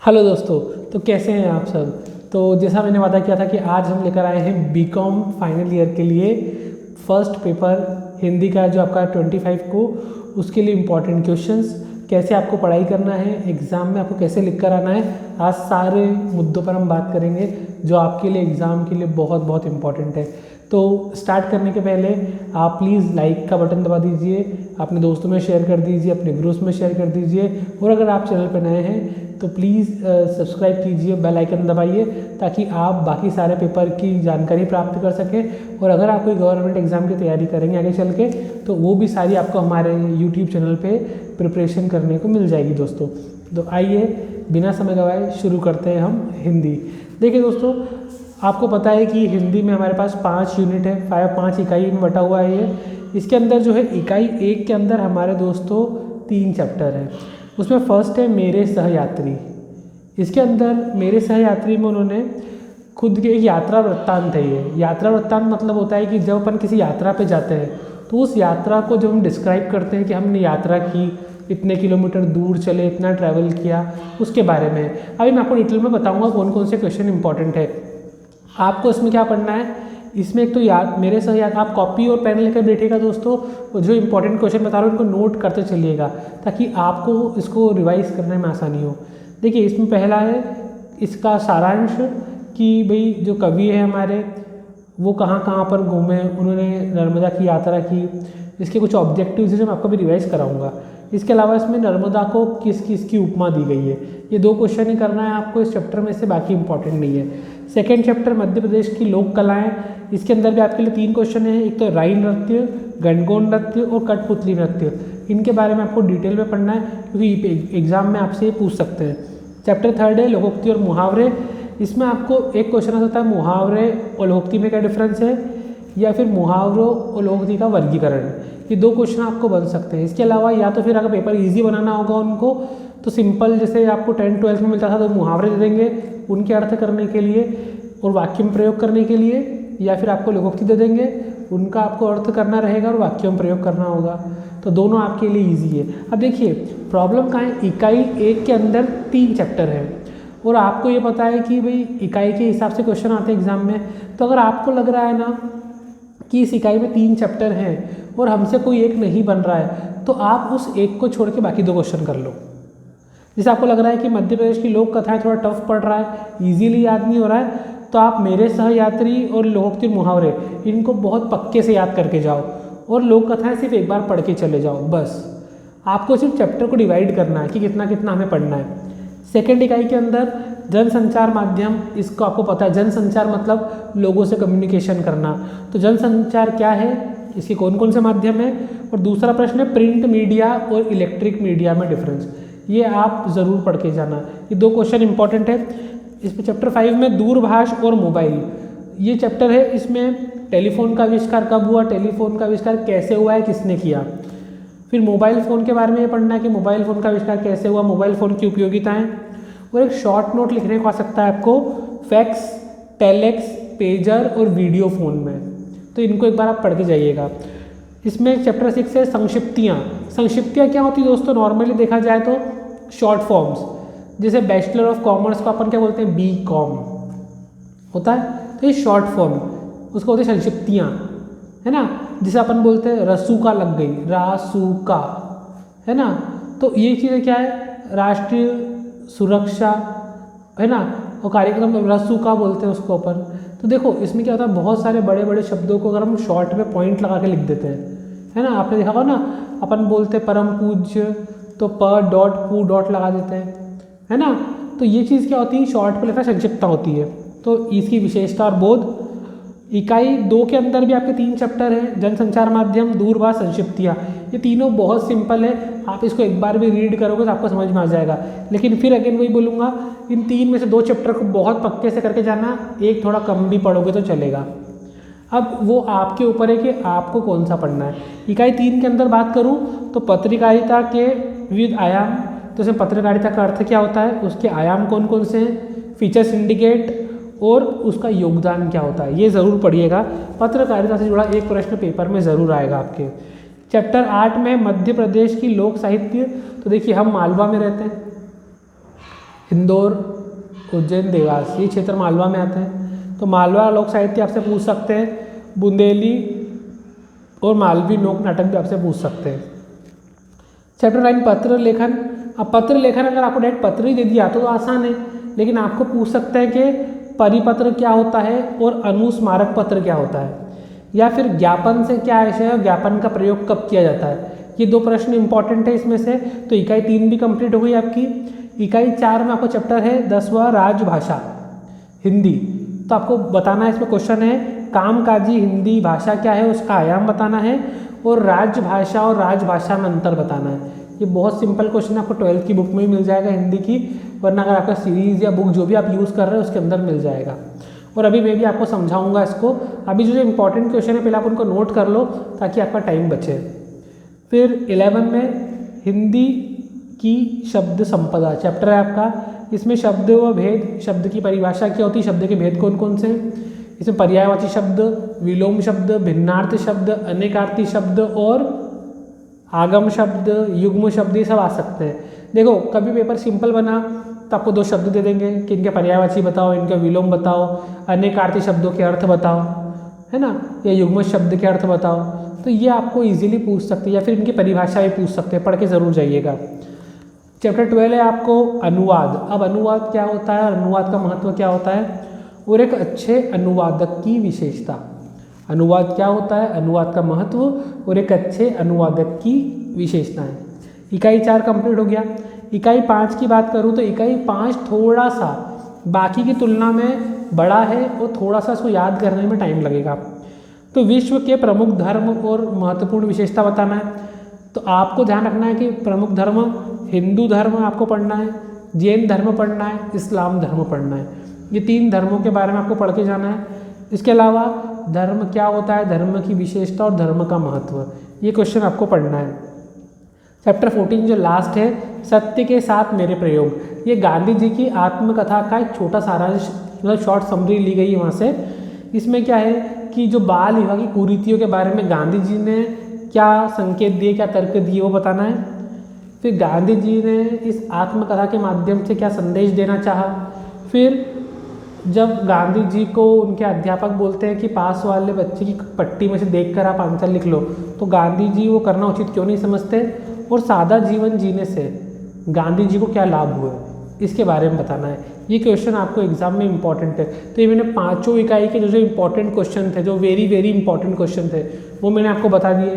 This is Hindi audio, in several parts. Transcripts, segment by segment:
हेलो दोस्तों, तो कैसे हैं आप सब। तो जैसा मैंने वादा किया था कि आज हम लेकर आए हैं बीकॉम फाइनल ईयर के लिए फर्स्ट पेपर हिंदी का जो आपका 25 को उसके लिए इम्पॉर्टेंट क्वेश्चंस, कैसे आपको पढ़ाई करना है, एग्ज़ाम में आपको कैसे लिख कर आना है। आज सारे मुद्दों पर हम बात करेंगे जो आपके लिए एग्ज़ाम के लिए बहुत बहुत इम्पॉर्टेंट है। तो स्टार्ट करने के पहले आप प्लीज़ लाइक का बटन दबा दीजिए, अपने दोस्तों में शेयर कर दीजिए, अपने ग्रुप्स में शेयर कर दीजिए, और अगर आप चैनल पर नए हैं तो प्लीज़ सब्सक्राइब कीजिए, बेल आइकन दबाइए ताकि आप बाकी सारे पेपर की जानकारी प्राप्त कर सकें। और अगर आप कोई गवर्नमेंट एग्ज़ाम की तैयारी करेंगे आगे चल के तो वो भी सारी आपको हमारे यूट्यूब चैनल पे प्रिपरेशन करने को मिल जाएगी दोस्तों। तो आइए बिना समय गवाए शुरू करते हैं हम हिंदी। देखिए दोस्तों, आपको पता है कि हिंदी में हमारे पास 5 यूनिट है, 5 इकाई में बटा हुआ है ये। इसके अंदर जो है इकाई 1 के अंदर हमारे दोस्तों 3 चैप्टर हैं। उसमें फर्स्ट है मेरे सहयात्री। इसके अंदर मेरे सहयात्री में उन्होंने खुद की एक यात्रा वृत्तांत है। ये यात्रा वृत्तांत मतलब होता है कि जब अपन किसी यात्रा पे जाते हैं तो उस यात्रा को जब हम डिस्क्राइब करते हैं कि हमने यात्रा की, इतने किलोमीटर दूर चले, इतना ट्रैवल किया, उसके बारे में। अभी मैं आपको डिटेल में बताऊँगा कौन कौन से क्वेश्चन इंपॉर्टेंट है। आपको इसमें क्या पढ़ना है, इसमें एक तो याद मेरे सह याद, आप कॉपी और पेन लेकर बैठिएगा दोस्तों। जो इंपॉर्टेंट क्वेश्चन बता रहा हूँ उनको नोट करते चलिएगा ताकि आपको इसको रिवाइज करने में आसानी हो। देखिए, इसमें पहला है इसका सारांश कि भाई जो कवि है हमारे वो कहाँ कहाँ पर घूमे, उन्होंने नर्मदा की यात्रा की। इसके कुछ ऑब्जेक्टिव्स हैं जो मैं आपको भी रिवाइज कराऊंगा। इसके अलावा इसमें नर्मदा को किस किस की उपमा दी गई है। ये 2 क्वेश्चन ही करना है आपको इस चैप्टर में से, बाकी इंपॉर्टेंट नहीं है। सेकेंड चैप्टर मध्य प्रदेश की लोक कलाएँ, इसके अंदर भी आपके लिए 3 क्वेश्चन हैं। एक तो राई नृत्य, गणगौर नृत्य और कठपुतली नृत्य। इनके बारे में आपको डिटेल में पढ़ना है क्योंकि एग्जाम में आपसे ये पूछ सकते हैं। चैप्टर 3 है लोकोक्ति और मुहावरे। इसमें आपको एक क्वेश्चन होता है मुहावरे और लोकोक्ति में क्या डिफरेंस है, या फिर मुहावरों और लोकोक्ति का वर्गीकरण। ये 2 क्वेश्चन आपको बन सकते हैं। इसके अलावा या तो फिर अगर पेपर ईजी बनाना होगा उनको तो सिंपल जैसे आपको 10th-12th में मिलता था तो मुहावरे दे देंगे उनके अर्थ करने के लिए और वाक्य में प्रयोग करने के लिए, या फिर आपको लोकोक्ति दे देंगे, उनका आपको अर्थ करना रहेगा और वाक्यों में प्रयोग करना होगा। तो दोनों आपके लिए ईजी है। अब देखिए प्रॉब्लम कहाँ है, इकाई 1 के अंदर 3 चैप्टर हैं और आपको ये पता है कि भाई इकाई के हिसाब से क्वेश्चन आते हैं एग्जाम में। तो अगर आपको लग रहा है ना कि इस इकाई में 3 चैप्टर हैं और हमसे कोई एक नहीं बन रहा है तो आप उस एक को छोड़ के बाकी 2 क्वेश्चन कर लो। जैसे आपको लग रहा है कि मध्य प्रदेश की लोक कथाएं थोड़ा टफ पड़ रहा है, इजीली याद नहीं हो रहा है, तो आप मेरे सहयात्री और लोकोक्ति मुहावरे इनको बहुत पक्के से याद करके जाओ और लोक कथाएं सिर्फ एक बार पढ़ के चले जाओ। बस आपको सिर्फ चैप्टर को डिवाइड करना है कि कितना कितना हमें पढ़ना है। सेकेंड इकाई के अंदर जनसंचार माध्यम, इसको आपको पता है जनसंचार मतलब लोगों से कम्युनिकेशन करना। तो जनसंचार क्या है, इसके कौन कौन से माध्यम है। और दूसरा प्रश्न है प्रिंट मीडिया और इलेक्ट्रिक मीडिया में डिफरेंस। ये आप ज़रूर पढ़ के जाना, ये 2 क्वेश्चन इंपॉर्टेंट है। इसमें चैप्टर 5 में दूरभाष और मोबाइल, ये चैप्टर है। इसमें टेलीफोन का आविष्कार कब हुआ, टेलीफोन का आविष्कार कैसे हुआ है, किसने किया। फिर मोबाइल फ़ोन के बारे में ये पढ़ना है कि मोबाइल फ़ोन का आविष्कार कैसे हुआ, मोबाइल फ़ोन की उपयोगिताएँ। और एक शॉर्ट नोट लिखने को आ सकता है आपको फैक्स, टेलेक्स, पेजर और वीडियो फ़ोन में। तो इनको एक बार आप पढ़ के जाइएगा। इसमें चैप्टर 6 है संक्षिप्तियाँ। संक्षिप्तियाँ क्या होती है दोस्तों, नॉर्मली देखा जाए तो शॉर्ट फॉर्म्स, जैसे बैचलर ऑफ कॉमर्स को अपन क्या बोलते हैं, BCom होता है, तो ये शॉर्ट फॉर्म उसको बोलते हैं संक्षिप्तियाँ, है ना। जिसे अपन बोलते हैं रसूका लग गई, रासूका, है ना। तो ये चीज़ें क्या है, राष्ट्रीय सुरक्षा, है ना, और कार्यक्रम रसूका बोलते हैं उसको अपन। तो देखो इसमें क्या होता है, बहुत सारे बड़े बड़े शब्दों को अगर हम शॉर्ट में पॉइंट लगा के लिख देते हैं, है ना। आपने देखा होगा ना, अपन बोलते हैं परम पूज्य तो प.पू. लगा देते हैं, है ना। तो ये चीज़ क्या होती है, शॉर्ट पे लिखना संक्षिप्तता होती है। तो इसकी विशेषता और बोध। इकाई 2 के अंदर भी आपके 3 चैप्टर हैं, जनसंचार माध्यम, दूरभाष, संक्षिप्तियाँ। ये तीनों बहुत सिंपल है, आप इसको एक बार भी रीड करोगे तो आपको समझ में आ जाएगा। लेकिन फिर अगेन वही बोलूँगा, इन 3 में से 2 चैप्टर को बहुत पक्के से करके जाना, एक थोड़ा कम भी पढ़ोगे तो चलेगा। अब वो आपके ऊपर है कि आपको कौन सा पढ़ना है। इकाई 3 के अंदर बात करूँ तो पत्रकारिता के विविध आयाम, तो इसमें पत्रकारिता का अर्थ क्या होता है, उसके आयाम कौन कौन से हैं, फीचर सिंडिकेट और उसका योगदान क्या होता है, ये ज़रूर पढ़िएगा। पत्रकारिता से जुड़ा एक प्रश्न पेपर में ज़रूर आएगा आपके। चैप्टर 8 में मध्य प्रदेश की लोक साहित्य। तो देखिए हम मालवा में रहते हैं, इंदौर, उज्जैन, देवास, ये क्षेत्र मालवा में आते हैं। तो मालवा लोक साहित्य आपसे पूछ सकते हैं, बुंदेली और मालवी लोक नाटक भी आपसे पूछ सकते हैं। चैप्टर 9 पत्र लेखन। अब पत्र लेखन अगर आपको डायरेक्ट पत्र ही दे दिया तो आसान है, लेकिन आपको पूछ सकते हैं कि परिपत्र क्या होता है और अनुस्मारक पत्र क्या होता है, या फिर ज्ञापन से क्या आशय है, ज्ञापन का प्रयोग कब किया जाता है। ये 2 प्रश्न इंपॉर्टेंट है इसमें से। तो इकाई 3 भी कंप्लीट हो गई आपकी। इकाई 4 में आपको चैप्टर है 10वां राजभाषा हिंदी। तो आपको बताना है, इसमें क्वेश्चन है कामकाजी हिंदी भाषा क्या है, उसका आयाम बताना है, और राजभाषा और राजभाषा में अंतर बताना है। ये बहुत सिंपल क्वेश्चन आपको 12th की बुक में ही मिल जाएगा हिंदी की, वरना अगर आपका सीरीज़ या बुक जो भी आप यूज़ कर रहे हो उसके अंदर मिल जाएगा। और अभी मैं भी आपको समझाऊंगा इसको। अभी जो इंपॉर्टेंट क्वेश्चन है पहले आप उनको नोट कर लो ताकि आपका टाइम बचे। फिर 11 में हिंदी की शब्द संपदा चैप्टर है आपका। इसमें शब्द व भेद, शब्द की परिभाषा क्या होती है, शब्द के भेद कौन कौन से हैं, इसमें पर्यायवाची शब्द, विलोम शब्द, भिन्नार्थी शब्द, अनेकार्थी शब्द और आगम शब्द, युग्म शब्द, ये सब आ सकते हैं। देखो कभी पेपर सिंपल बना तो आपको 2 शब्द दे देंगे कि इनके पर्यायवाची बताओ, इनका विलोम बताओ, अनेकार्थी शब्दों के अर्थ बताओ, है ना, या युग्म शब्द के अर्थ बताओ। तो ये आपको इजीली पूछ सकते हैं, या फिर इनकी परिभाषा भी पूछ सकते हैं, पढ़ के ज़रूर जाइएगा। चैप्टर 12 है आपको अनुवाद। अब अनुवाद क्या होता है, अनुवाद का महत्व क्या होता है, और एक अच्छे अनुवादक की विशेषता। अनुवाद क्या होता है, अनुवाद का महत्व और एक अच्छे अनुवादक की विशेषताएं। इकाई 4 कंप्लीट हो गया। इकाई 5 की बात करूँ तो इकाई 5 थोड़ा सा बाकी की तुलना में बड़ा है और थोड़ा सा इसको याद करने में टाइम लगेगा। तो विश्व के प्रमुख धर्म और महत्वपूर्ण विशेषता बताना है। तो आपको ध्यान रखना है कि प्रमुख धर्म, हिंदू धर्म आपको पढ़ना है, जैन धर्म पढ़ना है, इस्लाम धर्म पढ़ना है। ये 3 धर्मों के बारे में आपको पढ़ के जाना है। इसके अलावा धर्म क्या होता है, धर्म की विशेषता और धर्म का महत्व, ये क्वेश्चन आपको पढ़ना है। चैप्टर 14 जो लास्ट है, सत्य के साथ मेरे प्रयोग, ये गांधी जी की आत्मकथा का एक छोटा सारांश, मतलब शॉर्ट समरी ली गई है वहाँ से। इसमें क्या है कि जो बाल विवाह की कुरीतियों के बारे में गांधी जी ने क्या संकेत दिए, क्या तर्क दिए, वो बताना है। फिर गांधी जी ने इस आत्मकथा के माध्यम से क्या संदेश देना चाहा। फिर जब गांधी जी को उनके अध्यापक बोलते हैं कि पास वाले बच्चे की पट्टी में से देखकर आप आंसर लिख लो, तो गांधी जी वो करना उचित क्यों नहीं समझते, और सादा जीवन जीने से गांधी जी को क्या लाभ हुए, इसके बारे में बताना है। ये क्वेश्चन आपको एग्जाम में इंपॉर्टेंट है। तो ये मैंने 5 इकाई के जो इंपॉर्टेंट क्वेश्चन थे, जो वेरी वेरी इंपॉर्टेंट क्वेश्चन थे, वो मैंने आपको बता दिए।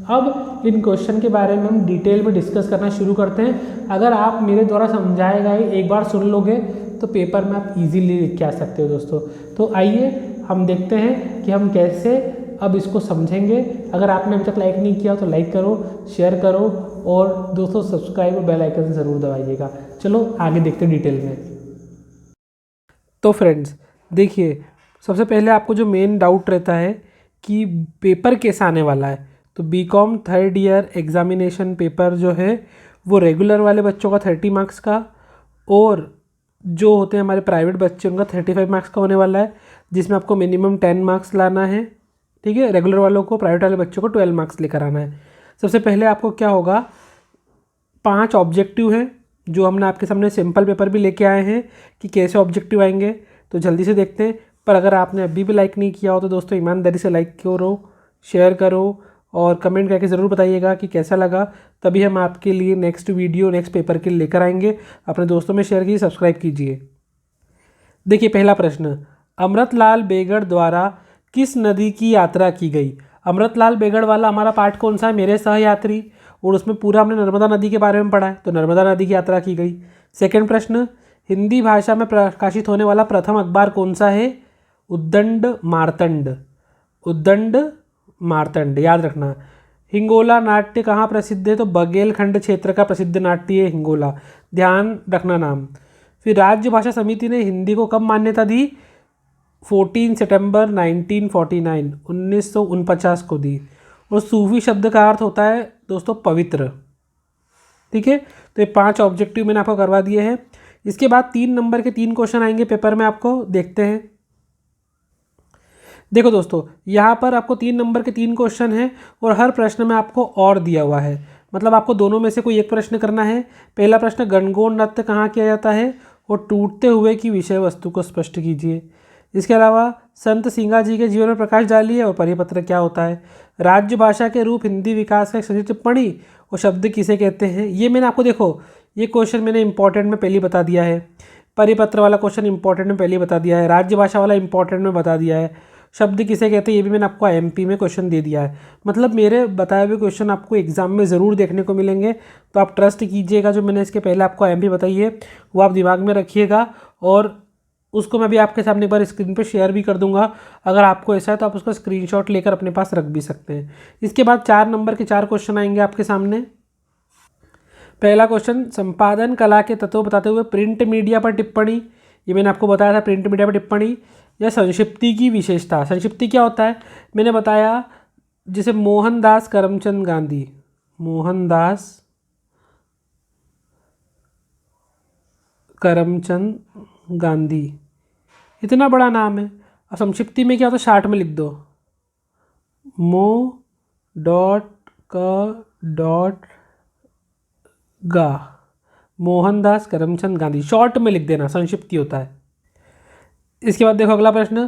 अब इन क्वेश्चन के बारे में हम डिटेल में डिस्कस करना शुरू करते हैं। अगर आप मेरे द्वारा समझाए गए एक बार सुन लोगे तो पेपर में आप इजीली लिख के आ सकते हो दोस्तों। तो आइए हम देखते हैं कि हम कैसे अब इसको समझेंगे। अगर आपने अभी तक लाइक नहीं किया तो लाइक करो, शेयर करो, और दोस्तों सब्सक्राइब और बेल आइकन ज़रूर दबाइएगा। चलो आगे देखते हैं डिटेल में। तो फ्रेंड्स देखिए, सबसे पहले आपको जो मेन डाउट रहता है कि पेपर कैसा आने वाला है, तो BCom 3rd year examination paper जो है वो रेगुलर वाले बच्चों का 30 मार्क्स का, और जो होते हैं हमारे प्राइवेट बच्चे उनका 35 मार्क्स का होने वाला है, जिसमें आपको मिनिमम 10 मार्क्स लाना है। ठीक है, रेगुलर वालों को, प्राइवेट वाले बच्चों को 12 मार्क्स लेकर आना है। सबसे पहले आपको क्या होगा, 5 ऑब्जेक्टिव हैं जो हमने आपके सामने सिंपल पेपर भी लेके आए हैं कि कैसे ऑब्जेक्टिव आएंगे, तो जल्दी से देखते हैं। पर अगर आपने अभी भी लाइक नहीं किया हो तो दोस्तों ईमानदारी से लाइक करो, शेयर करो और कमेंट करके ज़रूर बताइएगा कि कैसा लगा, तभी हम आपके लिए नेक्स्ट वीडियो नेक्स्ट पेपर के लिए लेकर आएंगे। अपने दोस्तों में शेयर कीजिए, सब्सक्राइब कीजिए। देखिए पहला प्रश्न, अमृतलाल बेगड़ द्वारा किस नदी की यात्रा की गई। अमृतलाल बेगड़ वाला हमारा पार्ट कौन सा है, मेरे सहयात्री, और उसमें पूरा हमने नर्मदा नदी के बारे में पढ़ा है, तो नर्मदा नदी की यात्रा की गई। सेकंड प्रश्न, हिंदी भाषा में प्रकाशित होने वाला प्रथम अखबार कौन सा है, उद्दंड मार्तंड, उद्दंड मार्तंड, याद रखना। हिंगोला नाट्य कहाँ प्रसिद्ध है, तो बघेलखंड क्षेत्र का प्रसिद्ध नाट्य है हिंगोला, ध्यान रखना नाम। फिर राज्य भाषा समिति ने हिंदी को कब मान्यता दी, 14 सितंबर 1949, 1949 को दी। और सूफी शब्द का अर्थ होता है दोस्तों पवित्र। ठीक है, तो ये 5 ऑब्जेक्टिव मैंने आपको करवा दिए हैं। इसके बाद 3 नंबर के 3 क्वेश्चन आएंगे पेपर में, आपको देखते हैं। देखो दोस्तों, यहाँ पर आपको 3 नंबर के 3 क्वेश्चन हैं और हर प्रश्न में आपको और दिया हुआ है, मतलब आपको दोनों में से कोई एक प्रश्न करना है। पहला प्रश्न, गणगौर नृत्य कहाँ किया जाता है और टूटते हुए की विषय वस्तु को स्पष्ट कीजिए। इसके अलावा संत सिंगा जी के जीवन में प्रकाश डालिए और परिपत्र क्या होता है। राज्य भाषा के रूप हिंदी विकास का एक संक्षिप्त टिप्पणी और शब्द किसे कहते हैं। ये मैंने आपको देखो, ये क्वेश्चन मैंने इंपॉर्टेंट में पहले बता दिया है। परिपत्र वाला क्वेश्चन इंपॉर्टेंट में पहले बता दिया है। राज्य भाषा वाला इंपॉर्टेंट में बता दिया है। शब्द किसे कहते हैं ये भी मैंने आपको एमपी में क्वेश्चन दे दिया है। मतलब मेरे बताए हुए क्वेश्चन आपको एग्जाम में ज़रूर देखने को मिलेंगे, तो आप ट्रस्ट कीजिएगा। जो मैंने इसके पहले आपको एमपी बताई है वो आप दिमाग में रखिएगा, और उसको मैं भी आपके सामने एक बार स्क्रीन पे शेयर भी कर दूंगा। अगर आपको ऐसा है तो आप उसका स्क्रीनशॉट लेकर अपने पास रख भी सकते हैं। इसके बाद 4 नंबर के 4 क्वेश्चन आएंगे आपके सामने। पहला क्वेश्चन, संपादन कला के तत्व बताते हुए प्रिंट मीडिया पर टिप्पणी। ये मैंने आपको बताया था, प्रिंट मीडिया पर टिप्पणी या संक्षिप्ति की विशेषता। संक्षिप्ति क्या होता है मैंने बताया, जिसे मोहनदास करमचंद गांधी, मोहनदास करमचंद गांधी, इतना बड़ा नाम है। अब संक्षिप्ति में क्या होता है, शार्ट में लिख दो, मो डॉट क डॉट गा, मोहनदास करमचंद गांधी, शॉर्ट में लिख देना, संक्षिप्ति होता है। इसके बाद देखो अगला प्रश्न,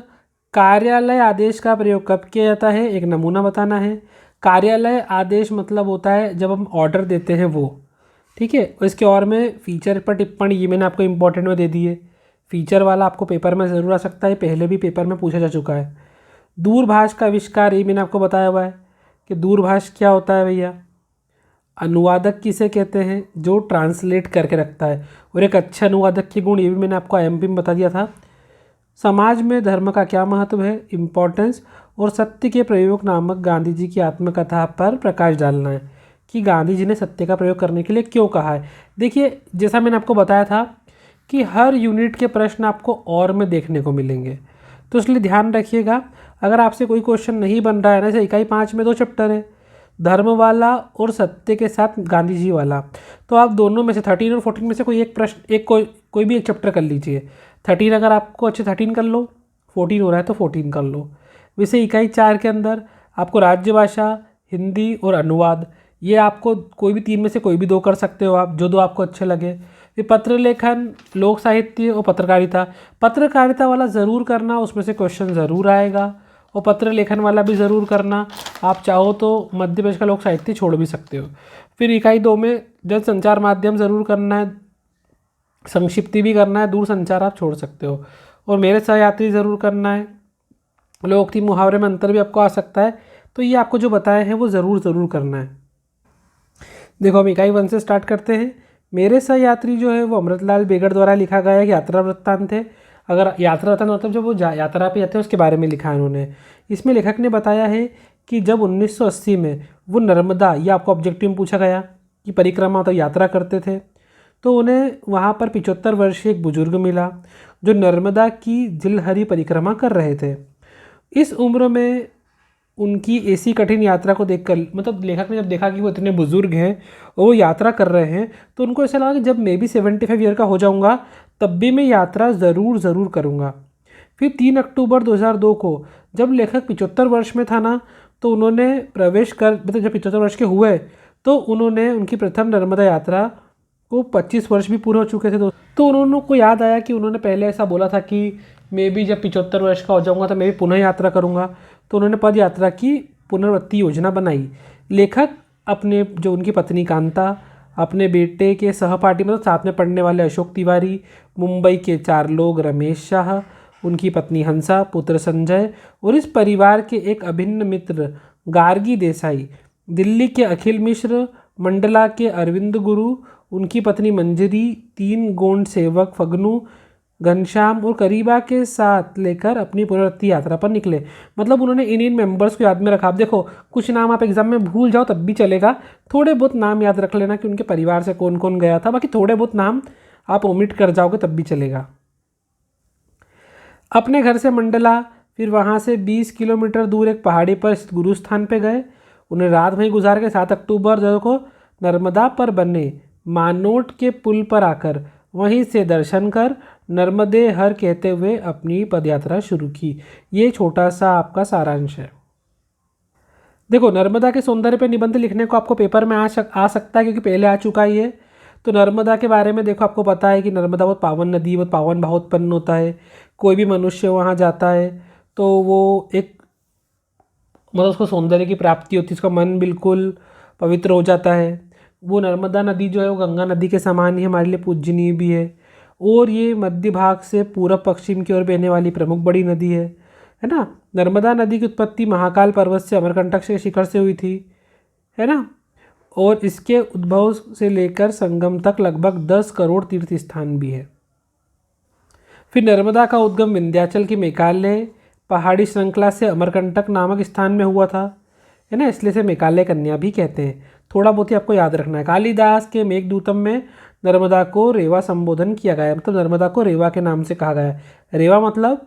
कार्यालय आदेश का प्रयोग कब किया जाता है, एक नमूना बताना है। कार्यालय आदेश मतलब होता है जब हम ऑर्डर देते हैं वो, ठीक है। और इसके और में फीचर पर टिप्पणी, ये मैंने आपको इंपॉर्टेंट में दे दी है। फीचर वाला आपको पेपर में ज़रूर आ सकता है, पहले भी पेपर में पूछा जा चुका है। दूरभाष का आविष्कार, ये मैंने आपको बताया हुआ है कि दूरभाष क्या होता है भैया। अनुवादक किसे कहते हैं, जो ट्रांसलेट करके रखता है, और एक अच्छे अनुवादक के गुण, ये भी मैंने आपको एमपी में बता दिया था। समाज में धर्म का क्या महत्व है, इम्पोर्टेंस, और सत्य के प्रयोग नामक गांधी जी की आत्मकथा पर प्रकाश डालना है कि गांधी जी ने सत्य का प्रयोग करने के लिए क्यों कहा है। देखिए जैसा मैंने आपको बताया था कि हर यूनिट के प्रश्न आपको और में देखने को मिलेंगे, तो इसलिए ध्यान रखिएगा। अगर आपसे कोई क्वेश्चन नहीं बन रहा है ना, जैसे इकाई 5 में 2 चैप्टर है, धर्म वाला और सत्य के साथ गांधी जी वाला, तो आप दोनों में से 13 और 14 में से कोई एक प्रश्न, कोई भी एक चैप्टर कर लीजिए। 13 अगर आपको अच्छे 13 कर लो, 14 हो रहा है तो 14 कर लो। वैसे इकाई 4 के अंदर आपको राज्य भाषा, हिंदी और अनुवाद, ये आपको कोई भी 3 में से कोई भी 2 कर सकते हो आप, जो 2 आपको अच्छे लगे। फिर पत्र लेखन, लोक साहित्य और पत्रकारिता। पत्रकारिता वाला ज़रूर करना, उसमें से क्वेश्चन ज़रूर आएगा, और पत्र लेखन वाला भी ज़रूर करना। आप चाहो तो मध्य प्रदेश का लोक साहित्य छोड़ भी सकते हो। फिर इकाई 2 में जन संचार माध्यम ज़रूर करना है, संक्षिप्ति भी करना है, दूर संचार आप छोड़ सकते हो, और मेरे सहयात्री ज़रूर करना है। लोकोक्ति मुहावरे में अंतर भी आपको आ सकता है, तो ये आपको जो बताया है वो ज़रूर करना है। देखो हम इकाई 1 से स्टार्ट करते हैं। मेरे सहयात्री जो है वो अमृतलाल बेगड़ द्वारा लिखा गया एक यात्रा वृत्तांत है। अगर यात्रा वृत्तांत मतलब जब वो यात्रा पे जाते हैं उसके बारे में लिखा है उन्होंने। इसमें लेखक ने बताया है कि जब 1980 में वो नर्मदा, ये आपको ऑब्जेक्टिव में पूछा गया कि परिक्रमा तो यात्रा करते थे, तो उन्हें वहाँ पर 75 वर्षीय एक बुजुर्ग मिला जो नर्मदा की जिलहरी परिक्रमा कर रहे थे। इस उम्र में उनकी ऐसी कठिन यात्रा को देखकर, मतलब लेखक ने जब देखा कि वो इतने बुजुर्ग हैं और वो यात्रा कर रहे हैं, तो उनको ऐसा लगा कि जब मैं भी 75 ईयर का हो जाऊंगा तब भी मैं यात्रा ज़रूर करूंगा। फिर 3 अक्टूबर 2002 को जब लेखक 75 वर्ष में था ना, तो उन्होंने प्रवेश कर, मतलब जब 75 वर्ष के हुए तो उन्होंने उनकी प्रथम नर्मदा यात्रा को 25 वर्ष भी पूरे हो चुके थे, तो उन्होंने को याद आया कि उन्होंने पहले ऐसा बोला था कि मैं भी जब 75 वर्ष का हो जाऊंगा तो मैं भी पुनः यात्रा करूंगा, तो उन्होंने पद यात्रा की पुनरावृत्ति योजना बनाई। लेखक अपने, जो उनकी पत्नी कांता, अपने बेटे के सहपाठी, मतलब साथ में पढ़ने वाले अशोक तिवारी, मुंबई के 4 लोग रमेश शाह, उनकी पत्नी हंसा, पुत्र संजय, और इस परिवार के एक अभिन्न मित्र गार्गी देसाई, दिल्ली के अखिल मिश्र, मंडला के अरविंद गुरु, उनकी पत्नी मंजरी, 3 गोंड सेवक फगनू, घनश्याम और करीबा के साथ लेकर अपनी पुनरावृत्ति यात्रा पर निकले। मतलब उन्होंने इन मेंबर्स को याद में रखा। आप देखो कुछ नाम आप एग्जाम में भूल जाओ तब भी चलेगा, थोड़े बहुत नाम याद रख लेना कि उनके परिवार से कौन कौन गया था, बाकी थोड़े बहुत नाम आप ओमिट कर जाओगे तब भी चलेगा। अपने घर से मंडला, फिर वहाँ से 20 किलोमीटर दूर एक पहाड़ी पर स्थित गुरु स्थान पर गए। उन्हें रात वहीं गुजार के 7 अक्टूबर को नर्मदा पर बने मानोट के पुल पर आकर वहीं से दर्शन कर नर्मदे हर कहते हुए अपनी पदयात्रा शुरू की। ये छोटा सा आपका सारांश है। देखो, नर्मदा के सौंदर्य पे निबंध लिखने को आपको पेपर में आ सकता है, क्योंकि पहले आ चुका ही है। तो नर्मदा के बारे में देखो, आपको पता है कि नर्मदा बहुत पावन नदी, बहुत पावन भाव उत्पन्न होता है। कोई भी मनुष्य वहाँ जाता है तो वो एक मतलब उसको सौंदर्य की प्राप्ति होती है, उसका मन बिल्कुल पवित्र हो जाता है। वो नर्मदा नदी जो है वो गंगा नदी के समान ही हमारे लिए पूजनीय भी है। और ये मध्य भाग से पूर्व पश्चिम की ओर बहने वाली प्रमुख बड़ी नदी है ना। नर्मदा नदी की उत्पत्ति महाकाल पर्वत से अमरकंटक के शिखर से हुई थी, है ना। और इसके उद्भव से लेकर संगम तक लगभग 10 करोड़ तीर्थ स्थान भी है। फिर नर्मदा का उद्गम विंध्याचल की मेघालय पहाड़ी श्रृंखला से अमरकंटक नामक स्थान में हुआ था, है ना। इसलिए से मेघालय कन्या भी कहते हैं। थोड़ा बहुत ही आपको याद रखना है। कालिदास के मेघदूतम में नर्मदा को रेवा संबोधन किया गया है, मतलब नर्मदा को रेवा के नाम से कहा गया है। रेवा मतलब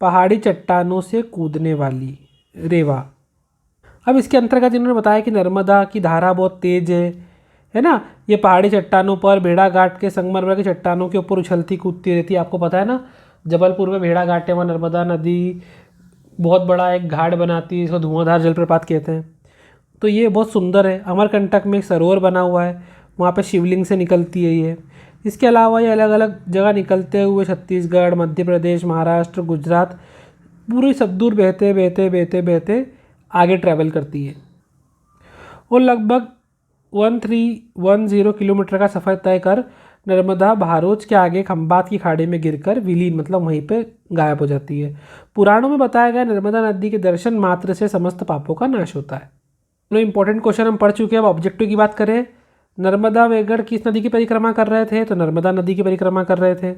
पहाड़ी चट्टानों से कूदने वाली, रेवा। अब इसके अंतर्गत इन्होंने बताया कि नर्मदा की धारा बहुत तेज है ना। ये पहाड़ी चट्टानों पर भेड़ाघाट के संगमरमर की चट्टानों के ऊपर उछलती कूदती रहती है। आपको पता है ना, जबलपुर में भेड़ाघाट है, वहाँ नर्मदा नदी बहुत बड़ा एक घाट बनाती है, इसको धुआंधार जलप्रपात कहते हैं। तो ये बहुत सुंदर है। अमरकंटक में एक सरोवर बना हुआ है, वहाँ पे शिवलिंग से निकलती है ये। इसके अलावा ये अलग अलग जगह निकलते हुए छत्तीसगढ़, मध्य प्रदेश, महाराष्ट्र, गुजरात पूरी सब दूर बहते बहते बहते बहते आगे ट्रैवल करती है। और लगभग 1310 किलोमीटर का सफ़र तय कर नर्मदा भारोच के आगे खंबात की खाड़ी में गिरकर विलीन मतलब वहीं पे गायब हो जाती है। पुराणों में बताया गया नर्मदा नदी के दर्शन मात्र से समस्त पापों का नाश होता है। तो इंपॉर्टेंट क्वेश्चन हम पढ़ चुके हैं। अब ऑब्जेक्टिव की बात करें, नर्मदा वेगड़ किस नदी की परिक्रमा कर रहे थे? तो नर्मदा नदी की परिक्रमा कर रहे थे।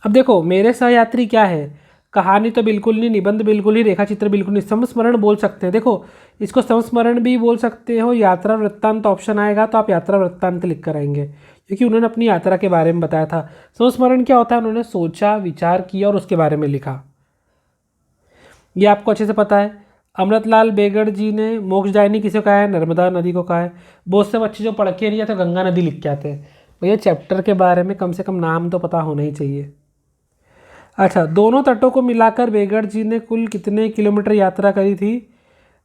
अब देखो, मेरे सहयात्री क्या है, कहानी तो बिल्कुल नहीं, निबंध बिल्कुल ही, रेखा चित्र बिल्कुल नहीं, संस्मरण बोल सकते हैं। देखो, इसको संस्मरण भी बोल सकते हो। यात्रा वृत्तांत ऑप्शन आएगा तो आप यात्रा वृत्तांत लिख कर आएंगे, क्योंकि उन्होंने अपनी यात्रा के बारे में बताया था। संस्मरण क्या होता है? उन्होंने सोचा, विचार किया और उसके बारे में लिखा। ये आपको अच्छे से पता है। अमृतलाल बेगड़ जी ने मोक्षदायिनी किसे कहा है? नर्मदा नदी को कहा है। बहुत से बच्चे जो पढ़ के नहीं आते गंगा नदी लिख के आते हैं। भैया, चैप्टर के बारे में कम से कम नाम तो पता होना ही चाहिए। अच्छा, दोनों तटों को मिलाकर बेगड़ जी ने कुल कितने किलोमीटर यात्रा करी थी?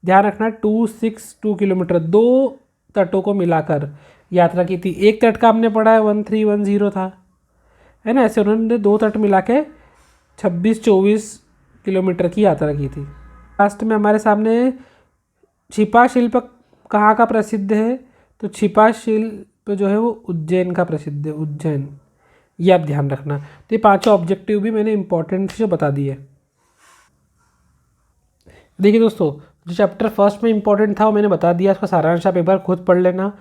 ध्यान रखना, 262 किलोमीटर। दो तटों को मिलाकर यात्रा की थी। एक तट का हमने पढ़ा है 1310 था, है ना। ऐसे उन्होंने दो तट मिला के 26-24 किलोमीटर की यात्रा की थी। लास्ट में हमारे सामने छिपा शिल्प कहाँ का प्रसिद्ध है? तो छिपा शिल्प जो है वो उज्जैन का प्रसिद्ध है, उज्जैन। ये आप ध्यान रखना। तो ये पांचों ऑब्जेक्टिव भी मैंने इंपॉर्टेंट से बता दिए। देखिए दोस्तों, जो चैप्टर फर्स्ट में इंपॉर्टेंट था वो मैंने बता दिया, उसका सारांश आप एक बार खुद पढ़ लेना।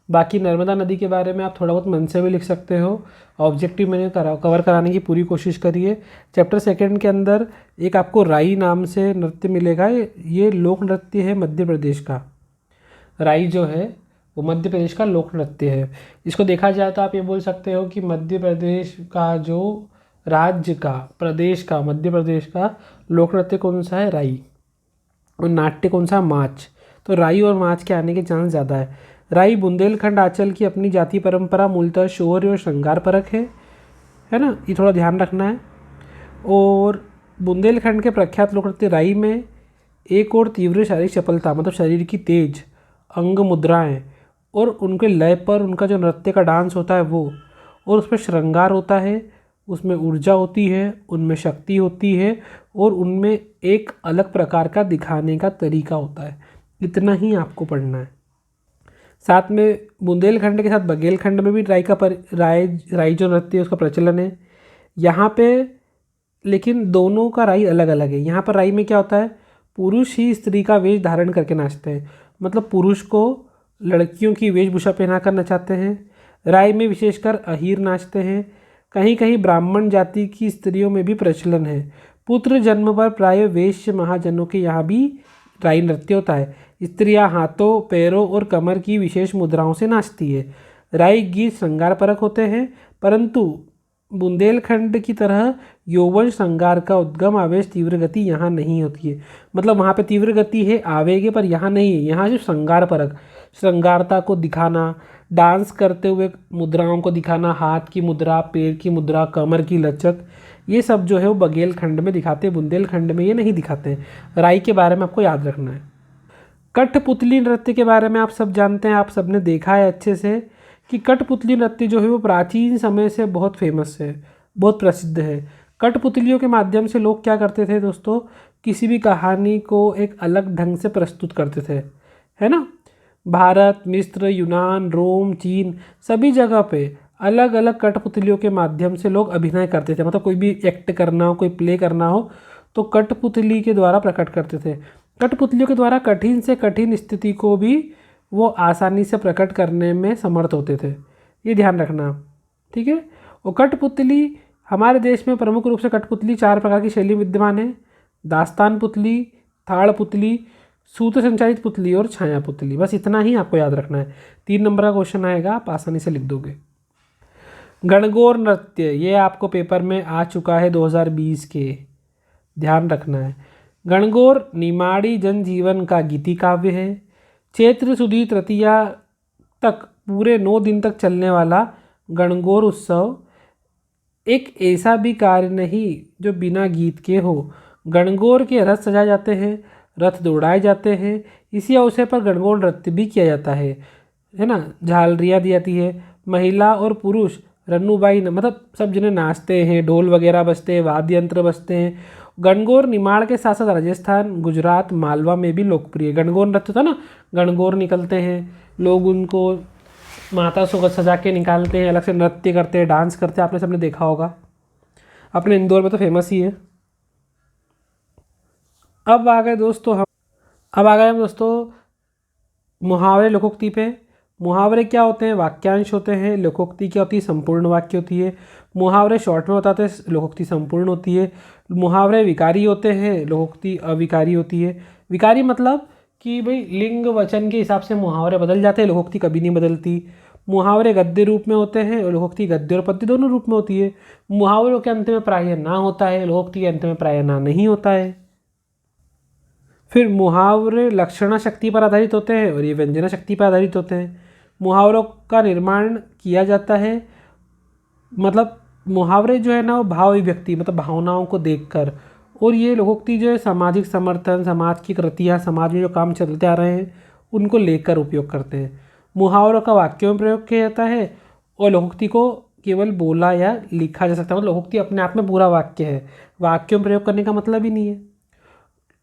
बाकी नर्मदा नदी के बारे में आप थोड़ा बहुत मन से भी लिख सकते हो। ऑब्जेक्टिव मैंने कवर कराने की पूरी कोशिश करी है। चैप्टर सेकंड के अंदर एक आपको राई नाम से नृत्य मिलेगा। ये लोक नृत्य है मध्य प्रदेश का। राई जो है वो मध्य प्रदेश का लोक नृत्य है। इसको देखा जाए तो आप ये बोल सकते हो कि मध्य प्रदेश का जो राज्य का, प्रदेश का, मध्य प्रदेश का लोक नृत्य कौन सा है? राई। और नाट्य कौन सा? माच। तो राई और माच के आने के चांस ज़्यादा है। राई बुंदेलखंड आंचल की अपनी जाति परंपरा मूलतः शौर्य और श्रृंगार परक है ना। ये थोड़ा ध्यान रखना है। और बुंदेलखंड के प्रख्यात लोक नृत्य राई में एक और तीव्र शारीरिक चपलता, मतलब शरीर की तेज अंग मुद्राएं और उनके लय पर उनका जो नृत्य का डांस होता है वो, और उसमें श्रृंगार होता है, उसमें ऊर्जा होती है, उनमें शक्ति होती है और उनमें एक अलग प्रकार का दिखाने का तरीका होता है। इतना ही आपको पढ़ना है। साथ में बुंदेलखंड के साथ बघेलखंड में भी राई जो नृत्य है उसका प्रचलन है यहाँ पे। लेकिन दोनों का राई अलग अलग है। यहाँ पर राई में क्या होता है? पुरुष ही स्त्री का वेश धारण करके नाचते हैं, मतलब पुरुष को लड़कियों की वेशभूषा पहनाकर नचाते हैं। राई में विशेषकर अहीर नाचते हैं। कहीं कहीं ब्राह्मण जाति की स्त्रियों में भी प्रचलन है। पुत्र जन्म पर प्राय वेश्य महाजनों के यहाँ भी राई नृत्य होता है। स्त्रियाँ हाथों, पैरों और कमर की विशेष मुद्राओं से नाचती है। राई गीत श्रृंगार परक होते हैं, परंतु बुंदेलखंड की तरह यौवन श्रृंगार का उद्गम आवेश तीव्र गति यहाँ नहीं होती है। मतलब वहाँ पे तीव्र गति है, आवेग है, पर यहाँ नहीं है। यहाँ सिर्फ श्रृंगार परक, श्रृंगारता को दिखाना, डांस करते हुए मुद्राओं को दिखाना, हाथ की मुद्रा, पैर की मुद्रा, कमर की लचक, ये सब जो है वो बघेलखंड में दिखाते हैं, बुंदेलखंड में ये नहीं दिखाते हैं। राई के बारे में आपको याद रखना है। कठपुतली नृत्य के बारे में आप सब जानते हैं, आप सबने देखा है अच्छे से कि कठपुतली नृत्य जो है वो प्राचीन समय से बहुत फेमस है, बहुत प्रसिद्ध है। कठपुतलियों के माध्यम से लोग क्या करते थे दोस्तों, किसी भी कहानी को एक अलग ढंग से प्रस्तुत करते थे, है ना। भारत, मिस्र, यूनान, रोम, चीन, सभी जगह पे अलग अलग कठपुतलियों के माध्यम से लोग अभिनय करते थे। मतलब कोई भी एक्ट करना हो, कोई प्ले करना हो तो कठपुतली के द्वारा प्रकट करते थे। कठपुतलियों के द्वारा कठिन से कठिन स्थिति को भी वो आसानी से प्रकट करने में समर्थ होते थे, ये ध्यान रखना, ठीक है। और कठपुतली हमारे देश में प्रमुख रूप से कठपुतली 4 प्रकार की शैली विद्यमान है: दास्तान पुतली, थाड़ पुतली, सूत्र संचालित पुतली और छाया पुतली। बस इतना ही आपको याद रखना है। 3 नंबर का क्वेश्चन आएगा, आप आसानी से लिख दोगे। गणगौर नृत्य, ये आपको पेपर में आ चुका है 2020 के, ध्यान रखना है। गणगौर निमाड़ी जनजीवन का गीति काव्य है। चैत्र सुदी तृतीया तक पूरे 9 दिन तक चलने वाला गणगौर उत्सव एक ऐसा भी कार्य नहीं जो बिना गीत के हो। गणगौर के रथ सजाए जाते हैं, रथ दौड़ाए जाते हैं। इसी अवसर पर गणगौर नृत्य भी किया जाता है ना। झालरियाँ दी जाती है। महिला और पुरुष रन्नूबाई मतलब सब जने नाचते हैं, ढोल वगैरह बजते हैं, वाद्य यंत्र बजते हैं। गणगौर निमाड़ के साथ साथ राजस्थान, गुजरात, मालवा में भी लोकप्रिय है। गणगौर नृत्य था ना, गणगौर निकलते हैं, लोग उनको माता को सजा के निकालते हैं, अलग से नृत्य करते हैं, डांस करते हैं, आपने सबने देखा होगा। अपने इंदौर में तो फेमस ही है। अब आ गए हम दोस्तों मुहावरे लोकोक्ति पे। मुहावरे क्या होते हैं? वाक्यांश होते हैं। लोकोक्ति क्या होती है? संपूर्ण वाक्य होती है। मुहावरे शॉर्ट में बताते हैं, लोकोक्ति संपूर्ण होती है। मुहावरे विकारी होते हैं, लोकोक्ति अविकारी होती है। विकारी मतलब कि भाई लिंग वचन के हिसाब से मुहावरे बदल जाते हैं, लोकोक्ति कभी नहीं बदलती। मुहावरे गद्य रूप में होते हैं और लोकोक्ति गद्य और पद्य दोनों रूप में होती है। मुहावरों के अंत में प्रायः ना होता है, लोकोक्ति के अंत में प्रायः ना नहीं होता है। फिर मुहावरे लक्षणा शक्ति पर आधारित होते हैं और ये व्यंजना शक्ति पर आधारित होते हैं। मुहावरों का निर्माण किया जाता है, मतलब मुहावरे जो है ना वो भाव अभिव्यक्ति मतलब भावनाओं को देखकर, और ये लोकोक्ति जो है सामाजिक समर्थन, समाज की कृतियाँ, समाज में जो काम चलते आ रहे हैं उनको लेकर उपयोग करते हैं। मुहावरों का वाक्यों में प्रयोग किया जाता है और लोकोक्ति को केवल बोला या लिखा जा सकता है। मतलब लोकोक्ति अपने आप में पूरा वाक्य है, वाक्यों में प्रयोग करने का मतलब ही नहीं है।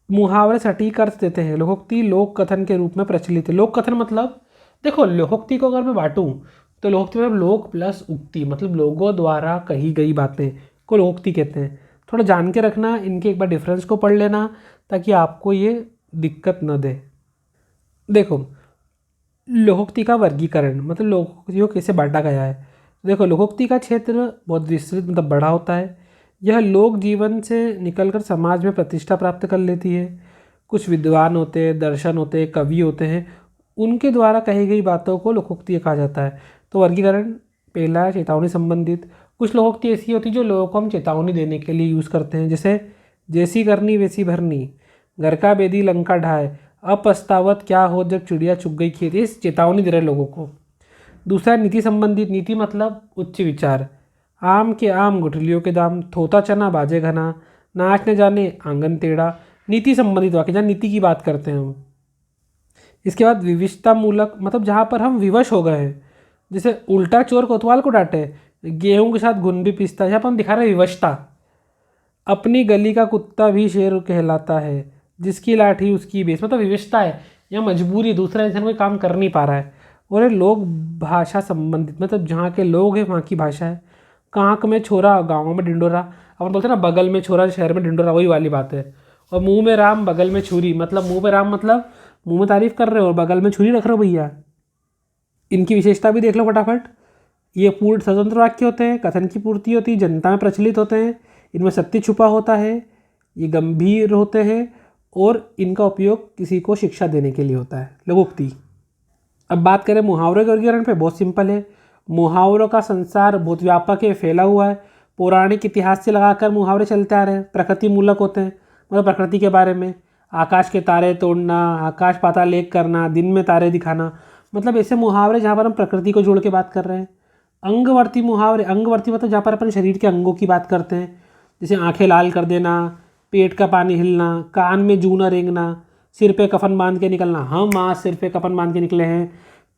मुहावरे सटीक अर्थ देते हैं। लोकोक्ति लोक कथन के रूप में प्रचलित है। लोक कथन मतलब देखो, लोकोक्ति को अगर मैं बांटूं तो लोकोक्ति मतलब लोक प्लस उक्ति, मतलब लोगों द्वारा कही गई बातें को लोकोक्ति कहते हैं। थोड़ा जान के रखना, इनके एक बार डिफरेंस को पढ़ लेना ताकि आपको ये दिक्कत न दे। देखो लोकोक्ति का वर्गीकरण मतलब लोकोक्ति को कैसे बांटा गया है। देखो लोकोक्ति का क्षेत्र बहुत विस्तृत मतलब बड़ा होता है। यह लोक जीवन से निकलकर समाज में प्रतिष्ठा प्राप्त कर लेती है। कुछ विद्वान होते हैं, दर्शन होते हैं, कवि होते हैं, उनके द्वारा कही गई बातों को लोकोक्ति कहा जाता है। तो वर्गीकरण पहला है चेतावनी संबंधित। कुछ लोकोक्ति ऐसी होती है जो लोगों को हम चेतावनी देने के लिए यूज़ करते हैं, जैसे जैसी करनी वैसी भरनी, घर का बेदी लंका ढाए, अब पछतावत क्या हो जब चिड़िया चुग गई खेत, ये चेतावनी दे रहे लोगों को। दूसरा नीति संबंधित। नीति मतलब उच्च विचार। आम के आम गुठलियों के दाम, थोता चना बाजे घना, नाच न जाने आंगन टेढ़ा। नीति संबंधित वाक्य जहाँ नीति की बात करते हैं हम। इसके बाद विविशता मूलक मतलब जहाँ पर हम विवश हो गए हैं, जैसे उल्टा चोर कोतवाल को डांटे, गेहूं के साथ घुन भी पीसता है, यहाँ पर हम दिखा रहे हैं विवशता। अपनी गली का कुत्ता भी शेर कहलाता है, जिसकी लाठी उसकी बेस, मतलब विवशता है या मजबूरी, दूसरा इंसान कोई काम कर नहीं पा रहा है। और ये लोग भाषा संबंधित मतलब जहाँ के लोग हैं वहाँ की भाषा है। कांक में छोरा गाँव में डिंडोरा, अपन बोलते हैं ना बगल में छोरा शहर में डिंडोरा, वही वाली बात है। और मुंह में राम बगल में छुरी, मतलब मुंह में राम मतलब मुंह में तारीफ कर रहे हो और बगल में छुरी रख रहे हो भैया। इनकी विशेषता भी देख लो फटाफट। ये पूर्ण स्वतंत्र वाक्य होते हैं, कथन की पूर्ति होती है, जनता में प्रचलित होते हैं, इनमें सत्य छुपा होता है, ये गंभीर होते हैं और इनका उपयोग किसी को शिक्षा देने के लिए होता है। लोकोक्ति। अब बात करें मुहावरे के वर्गीकरण पे, बहुत सिंपल है। मुहावरों का संसार बहुत व्यापक है, फैला हुआ है। पौराणिक इतिहास से लगाकर मुहावरे चलते आ रहे हैं। प्रकृति मूलक होते हैं, मतलब प्रकृति के बारे में, आकाश के तारे तोड़ना, आकाश पाताल एक करना, दिन में तारे दिखाना, मतलब ऐसे मुहावरे जहाँ पर हम प्रकृति को जोड़ के बात कर रहे हैं। अंगवर्ती मुहावरे, अंगवर्ती मतलब जहाँ पर अपन शरीर के अंगों की बात करते हैं, जैसे आंखें लाल कर देना, पेट का पानी हिलना, कान में जूना रेंगना, सिर पे कफन बांध के निकलना, हम आज सिर पे कफन बांध के निकले हैं,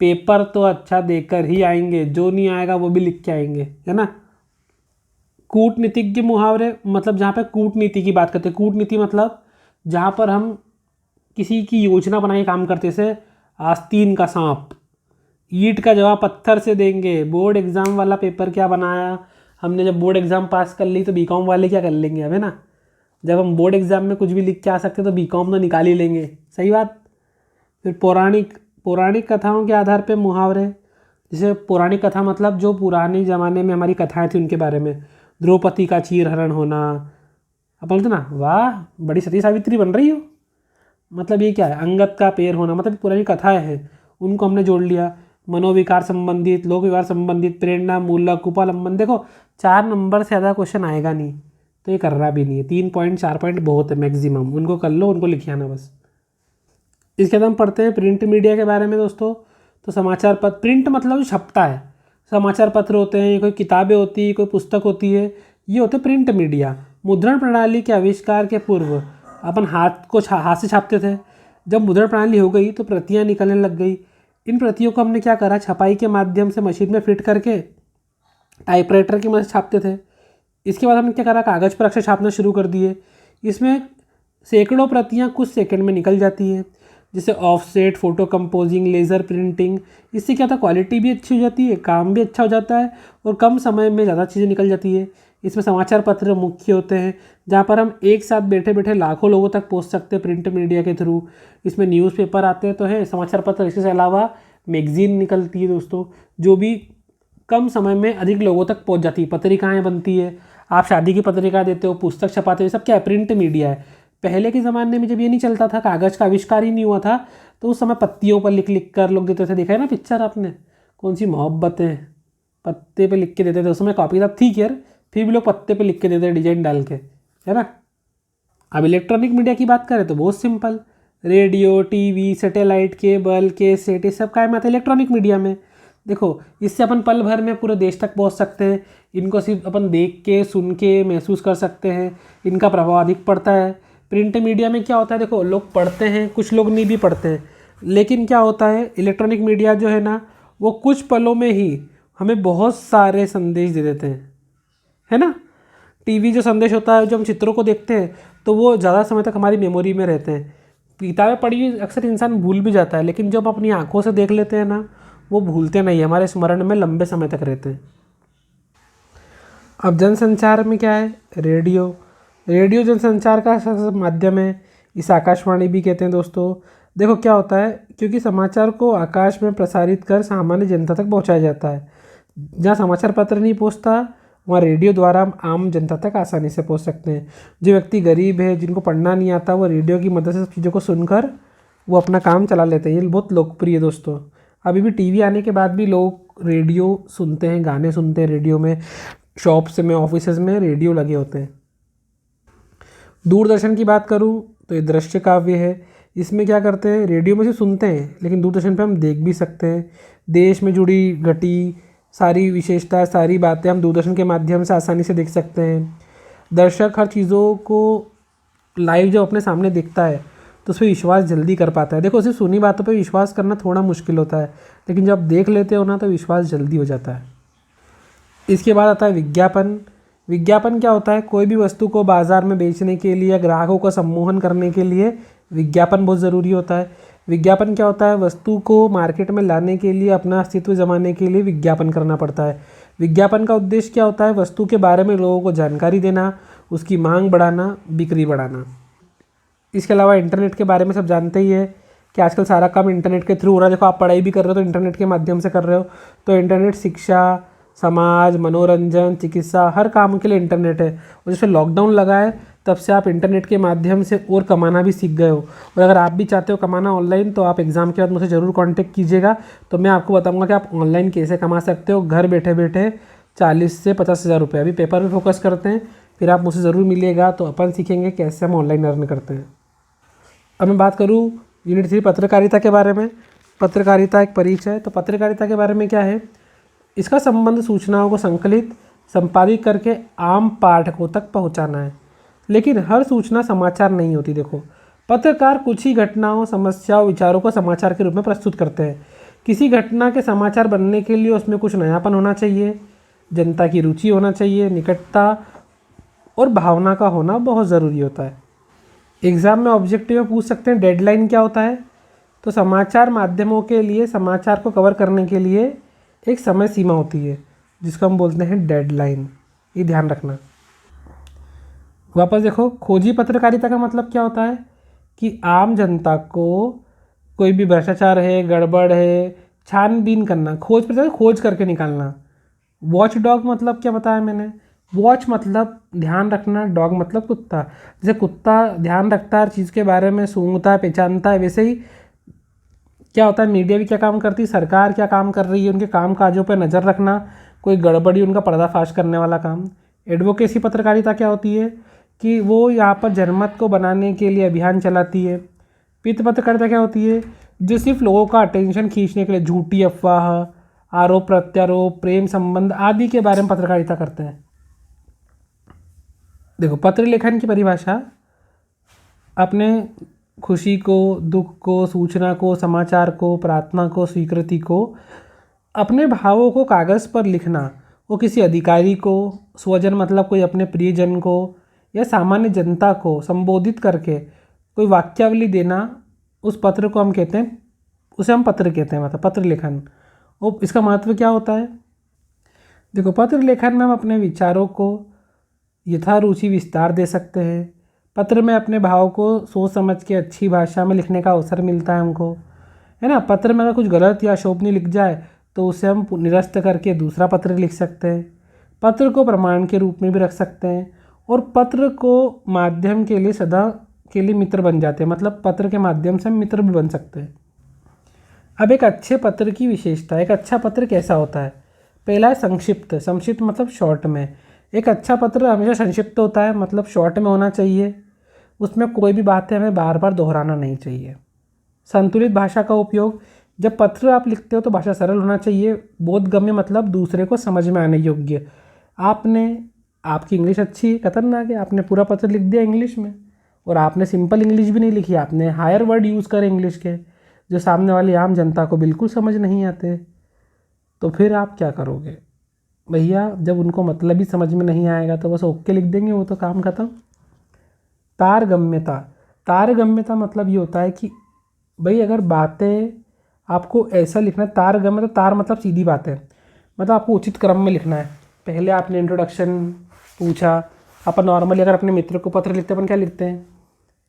पेपर तो अच्छा देकर ही आएंगे, जो नहीं आएगा वो भी लिख के आएंगे, है ना। कूटनीतिज्ञ मुहावरे, मतलब जहाँ पे कूटनीति की बात करते हैं, कूटनीति मतलब जहाँ पर हम किसी की योजना बना के काम करते, जैसे आस्तीन का सांप, ईंट का जवाब पत्थर से देंगे। बोर्ड एग्जाम वाला पेपर क्या बनाया हमने, जब बोर्ड एग्जाम पास कर ली तो बीकॉम वाले क्या कर लेंगे अब, है ना। जब हम बोर्ड एग्जाम में कुछ भी लिख के आ सकते तो बीकॉम तो निकाल ही लेंगे, सही बात। फिर पौराणिक कथाओं के आधार पे मुहावरे, जैसे पौराणिक कथा मतलब जो पुराने ज़माने में हमारी कथाएं थी उनके बारे में, द्रौपदी का चीरहरण होना, अब बोलते ना वाह बड़ी सती सावित्री बन रही हो, मतलब ये क्या है, अंगद का पैर होना, मतलब पुरानी कथाएं हैं उनको हमने जोड़ लिया। मनोविकार संबंधित, लोक व्यवहार संबंधित, प्रेरणा मूलक, उपालंबन, देखो 4 नंबर से ज़्यादा क्वेश्चन आएगा नहीं, तो ये करना भी नहीं है। 3 पॉइंट 4 पॉइंट बहुत है मैक्सिमम, उनको कर लो, उनको लिख आना बस। इसके बाद हम पढ़ते हैं प्रिंट मीडिया के बारे में दोस्तों। तो समाचार पत्र, प्रिंट मतलब जो छपता है, समाचार पत्र होते हैं, कोई किताबें होती है, कोई पुस्तक होती है, ये होते हैं प्रिंट मीडिया। मुद्रण प्रणाली के आविष्कार के पूर्व अपन हाथ से छापते थे। जब मुद्रण प्रणाली हो गई तो प्रतियां निकलने लग गई। इन प्रतियों को हमने क्या करा, छपाई के माध्यम से मशीन में फिट करके टाइपराइटर की मदद से छापते थे। इसके बाद हमने क्या करा, कागज़ पर अक्षर छापना शुरू कर दिए। इसमें सैकड़ों प्रतियां कुछ सेकंड में निकल जाती हैं, जैसे offset, photo composing, laser printing. इससे क्या होता है, क्वालिटी भी अच्छी हो जाती है, काम भी अच्छा हो जाता है और कम समय में ज़्यादा चीज़ें निकल जाती है। इसमें समाचार पत्र मुख्य होते हैं, जहाँ पर हम एक साथ बैठे बैठे लाखों लोगों तक पहुँच सकते हैं प्रिंट मीडिया के थ्रू। इसमें न्यूज़पेपर आते हैं तो है, समाचार पत्र, इसके अलावा मैगज़ीन निकलती है दोस्तों, जो भी कम समय में अधिक लोगों तक पहुँच जाती है। पत्रिकाएँ बनती है, आप शादी की पत्रिका देते हो, पुस्तक छपाते हो, सब क्या है, प्रिंट मीडिया है। पहले के ज़माने में जब ये नहीं चलता था, कागज़ का आविष्कार ही नहीं हुआ था, तो उस समय पत्तियों पर लिख लिख कर लोग देते थे। देखा है ना पिक्चर आपने, कौन सी मोहब्बतें, पत्ते पे लिख के देते थे। उस समय कॉपी किताब थी यार, फिर भी लोग पत्ते पे लिख के देते डिजाइन डाल के, है ना। अब इलेक्ट्रॉनिक मीडिया की बात करें तो बहुत simple, radio, TV, satellite, cable, cassette, ये सब काम आता है इलेक्ट्रॉनिक मीडिया में। देखो इससे अपन पल भर में पूरे देश तक पहुंच सकते हैं। इनको सिर्फ अपन देख के, सुन के महसूस कर सकते हैं, इनका प्रभाव अधिक पड़ता है। प्रिंट मीडिया में क्या होता है, देखो लोग पढ़ते हैं, कुछ लोग नहीं भी पढ़ते हैं, लेकिन क्या होता है, इलेक्ट्रॉनिक मीडिया जो है ना, वो कुछ पलों में ही हमें बहुत सारे संदेश दे देते हैं, है ना। टीवी जो संदेश होता है, जो हम चित्रों को देखते हैं, तो वो ज़्यादा समय तक हमारी मेमोरी में रहते हैं। किताबें पढ़ी हुई अक्सर इंसान भूल भी जाता है, लेकिन जब अपनी आंखों से देख लेते हैं ना, वो भूलते नहीं, हमारे स्मरण में लंबे समय तक रहते हैं। अब जनसंचार में क्या है, रेडियो जनसंचार का माध्यम है, इस आकाशवाणी भी कहते हैं दोस्तों। देखो क्या होता है, क्योंकि समाचार को आकाश में प्रसारित कर सामान्य जनता तक पहुंचाया जाता है। जहाँ समाचार पत्र नहीं पहुंचता, वहाँ रेडियो द्वारा हम आम जनता तक आसानी से पहुंच सकते हैं। जो व्यक्ति गरीब है, जिनको पढ़ना नहीं आता, वो रेडियो की मदद से चीज़ों को सुनकर वो अपना काम चला लेते हैं। ये बहुत लोकप्रिय है दोस्तों। अभी भी टीवी आने के बाद भी लोग रेडियो सुनते हैं, गाने सुनते हैं रेडियो में, शॉप्स में, ऑफिसेज में रेडियो लगे होते हैं। दूरदर्शन की बात करूं तो ये दृश्य काव्य है। इसमें क्या करते हैं, रेडियो में से सुनते हैं, लेकिन दूरदर्शन पे हम देख भी सकते हैं। देश में जुड़ी घटी सारी विशेषता, सारी बातें हम दूरदर्शन के माध्यम से आसानी से देख सकते हैं। दर्शक हर चीज़ों को लाइव जब अपने सामने देखता है तो उस पर विश्वास जल्दी कर पाता है। देखो सिर्फ सुनी बातों पर विश्वास करना थोड़ा मुश्किल होता है, लेकिन जब देख लेते हो ना तो विश्वास जल्दी हो जाता है। इसके बाद आता है विज्ञापन। विज्ञापन क्या होता है, कोई भी वस्तु को बाजार में बेचने के लिए या ग्राहकों का सम्मोहन करने के लिए विज्ञापन बहुत ज़रूरी होता है। विज्ञापन क्या होता है, वस्तु को मार्केट में लाने के लिए, अपना अस्तित्व जमाने के लिए विज्ञापन करना पड़ता है। विज्ञापन का उद्देश्य क्या होता है, वस्तु के बारे में लोगों को जानकारी देना, उसकी मांग बढ़ाना, बिक्री बढ़ाना। इसके अलावा इंटरनेट के बारे में सब जानते ही है कि आजकल सारा काम इंटरनेट के थ्रू हो रहा है। देखो आप पढ़ाई भी कर रहे हो तो इंटरनेट के माध्यम से कर रहे हो, तो इंटरनेट शिक्षा, समाज, मनोरंजन, चिकित्सा, हर काम के लिए इंटरनेट है। और जैसे लॉकडाउन लगा है तब से आप इंटरनेट के माध्यम से और कमाना भी सीख गए हो। और अगर आप भी चाहते हो कमाना ऑनलाइन, तो आप एग्ज़ाम के बाद मुझसे ज़रूर कांटेक्ट कीजिएगा, तो मैं आपको बताऊंगा कि आप ऑनलाइन कैसे कमा सकते हो घर बैठे बैठे 40 से 50 हज़ार रुपये। अभी पेपर पे फोकस करते हैं, फिर आप मुझसे ज़रूर मिलिएगा, तो अपन सीखेंगे कैसे हम ऑनलाइन अर्न करते हैं। अब मैं बात करूँ यूनिट 3 पत्रकारिता के बारे में। पत्रकारिता एक परीक्षा है, तो पत्रकारिता के बारे में क्या है, इसका संबंध सूचनाओं को संकलित, संपादित करके आम पाठकों तक पहुंचाना है। लेकिन हर सूचना समाचार नहीं होती। देखो पत्रकार कुछ ही घटनाओं, समस्याओं, विचारों को समाचार के रूप में प्रस्तुत करते हैं। किसी घटना के समाचार बनने के लिए उसमें कुछ नयापन होना चाहिए, जनता की रुचि होना चाहिए, निकटता और भावना का होना बहुत ज़रूरी होता है। एग्ज़ाम में ऑब्जेक्टिव में पूछ सकते हैं डेडलाइन क्या होता है। तो समाचार माध्यमों के लिए समाचार को कवर करने के लिए एक समय सीमा होती है जिसको हम बोलते हैं डेडलाइन। ये ध्यान रखना। वापस देखो, खोजी पत्रकारिता का मतलब क्या होता है कि आम जनता को कोई भी भ्रष्टाचार है, गड़बड़ है, छानबीन करना, खोज पत्र खोज करके निकालना। वॉच डॉग मतलब क्या बताया मैंने? वॉच मतलब ध्यान रखना, डॉग मतलब कुत्ता। जैसे कुत्ता ध्यान रखता है हर चीज़ के बारे में, सूंघता है, पहचानता है, वैसे ही क्या होता है, मीडिया भी क्या काम करती है, सरकार क्या काम कर रही है, उनके काम काजों पर नज़र रखना, कोई गड़बड़ी उनका पर्दाफाश करने वाला काम। एडवोकेसी पत्रकारिता क्या होती है कि वो यहाँ पर जनमत को बनाने के लिए अभियान चलाती है। पित्त पत्रकारिता क्या होती है? जो सिर्फ लोगों का अटेंशन खींचने के लिए झूठी अफवाह, आरोप प्रत्यारोप, प्रेम संबंध आदि के बारे में पत्रकारिता करते हैं। देखो, पत्र लेखन की परिभाषा अपने खुशी को, दुख को, सूचना को, समाचार को, प्रार्थना को, स्वीकृति को, अपने भावों को कागज़ पर लिखना, वो किसी अधिकारी को, स्वजन मतलब कोई अपने प्रियजन को या सामान्य जनता को संबोधित करके कोई वाक्यावली देना, उस पत्र को हम कहते हैं, उसे हम पत्र कहते हैं, मतलब पत्र लेखन। और इसका महत्व क्या होता है? देखो, पत्र लेखन में हम अपने विचारों को यथारुचि विस्तार दे सकते हैं। पत्र में अपने भाव को सोच समझ के अच्छी भाषा में लिखने का अवसर मिलता है हमको, है ना। पत्र में अगर कुछ गलत या शोभनीय लिख जाए तो उसे हम निरस्त करके दूसरा पत्र लिख सकते हैं। पत्र को प्रमाण के रूप में भी रख सकते हैं और पत्र को माध्यम के लिए सदा के लिए मित्र बन जाते हैं, मतलब पत्र के माध्यम से हम मित्र भी बन सकते हैं। अब एक अच्छे पत्र की विशेषता, एक अच्छा पत्र कैसा होता है? पहला है संक्षिप्त। संक्षिप्त मतलब शॉर्ट में। एक अच्छा पत्र हमेशा संक्षिप्त होता है, मतलब शॉर्ट में होना चाहिए। उसमें कोई भी बातें हमें बार बार दोहराना नहीं चाहिए। संतुलित भाषा का उपयोग, जब पत्र आप लिखते हो तो भाषा सरल होना चाहिए, बोधगम्य मतलब दूसरे को समझ में आने योग्य। आपकी इंग्लिश अच्छी खतरनाक है, आपने पूरा पत्र लिख दिया इंग्लिश में, और आपने सिंपल इंग्लिश भी नहीं लिखी, आपने हायर वर्ड यूज़ करे इंग्लिश के, जो सामने वाली आम जनता को बिल्कुल समझ नहीं आते। तो फिर आप क्या करोगे भैया? जब उनको मतलब ही समझ में नहीं आएगा तो बस ओके लिख देंगे, वो तो काम खत्म। तारगम्यता। तारगम्यता मतलब ये होता है कि भाई अगर बातें आपको ऐसा लिखना है, तारगम्य तो तार मतलब सीधी बातें, मतलब आपको उचित क्रम में लिखना है। पहले आपने इंट्रोडक्शन पूछा। अपन नॉर्मली अगर अपने मित्र को पत्र लिखते हैं, अपन क्या लिखते हैं?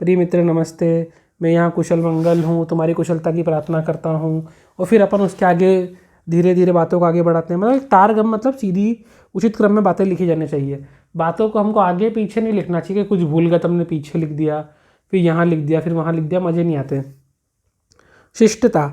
प्रिय मित्र नमस्ते, मैं यहाँ कुशल मंगल हूँ, तुम्हारी कुशलता की प्रार्थना करता हूँ। और फिर अपन उसके आगे धीरे धीरे बातों को आगे बढ़ाते हैं। मतलब तारगम मतलब सीधी उचित क्रम में बातें लिखी जानी चाहिए। बातों को हमको आगे पीछे नहीं लिखना चाहिए कि कुछ भूल गया तो हमने पीछे लिख दिया, फिर यहाँ लिख दिया, फिर वहाँ लिख दिया, मज़े नहीं आते। शिष्टता।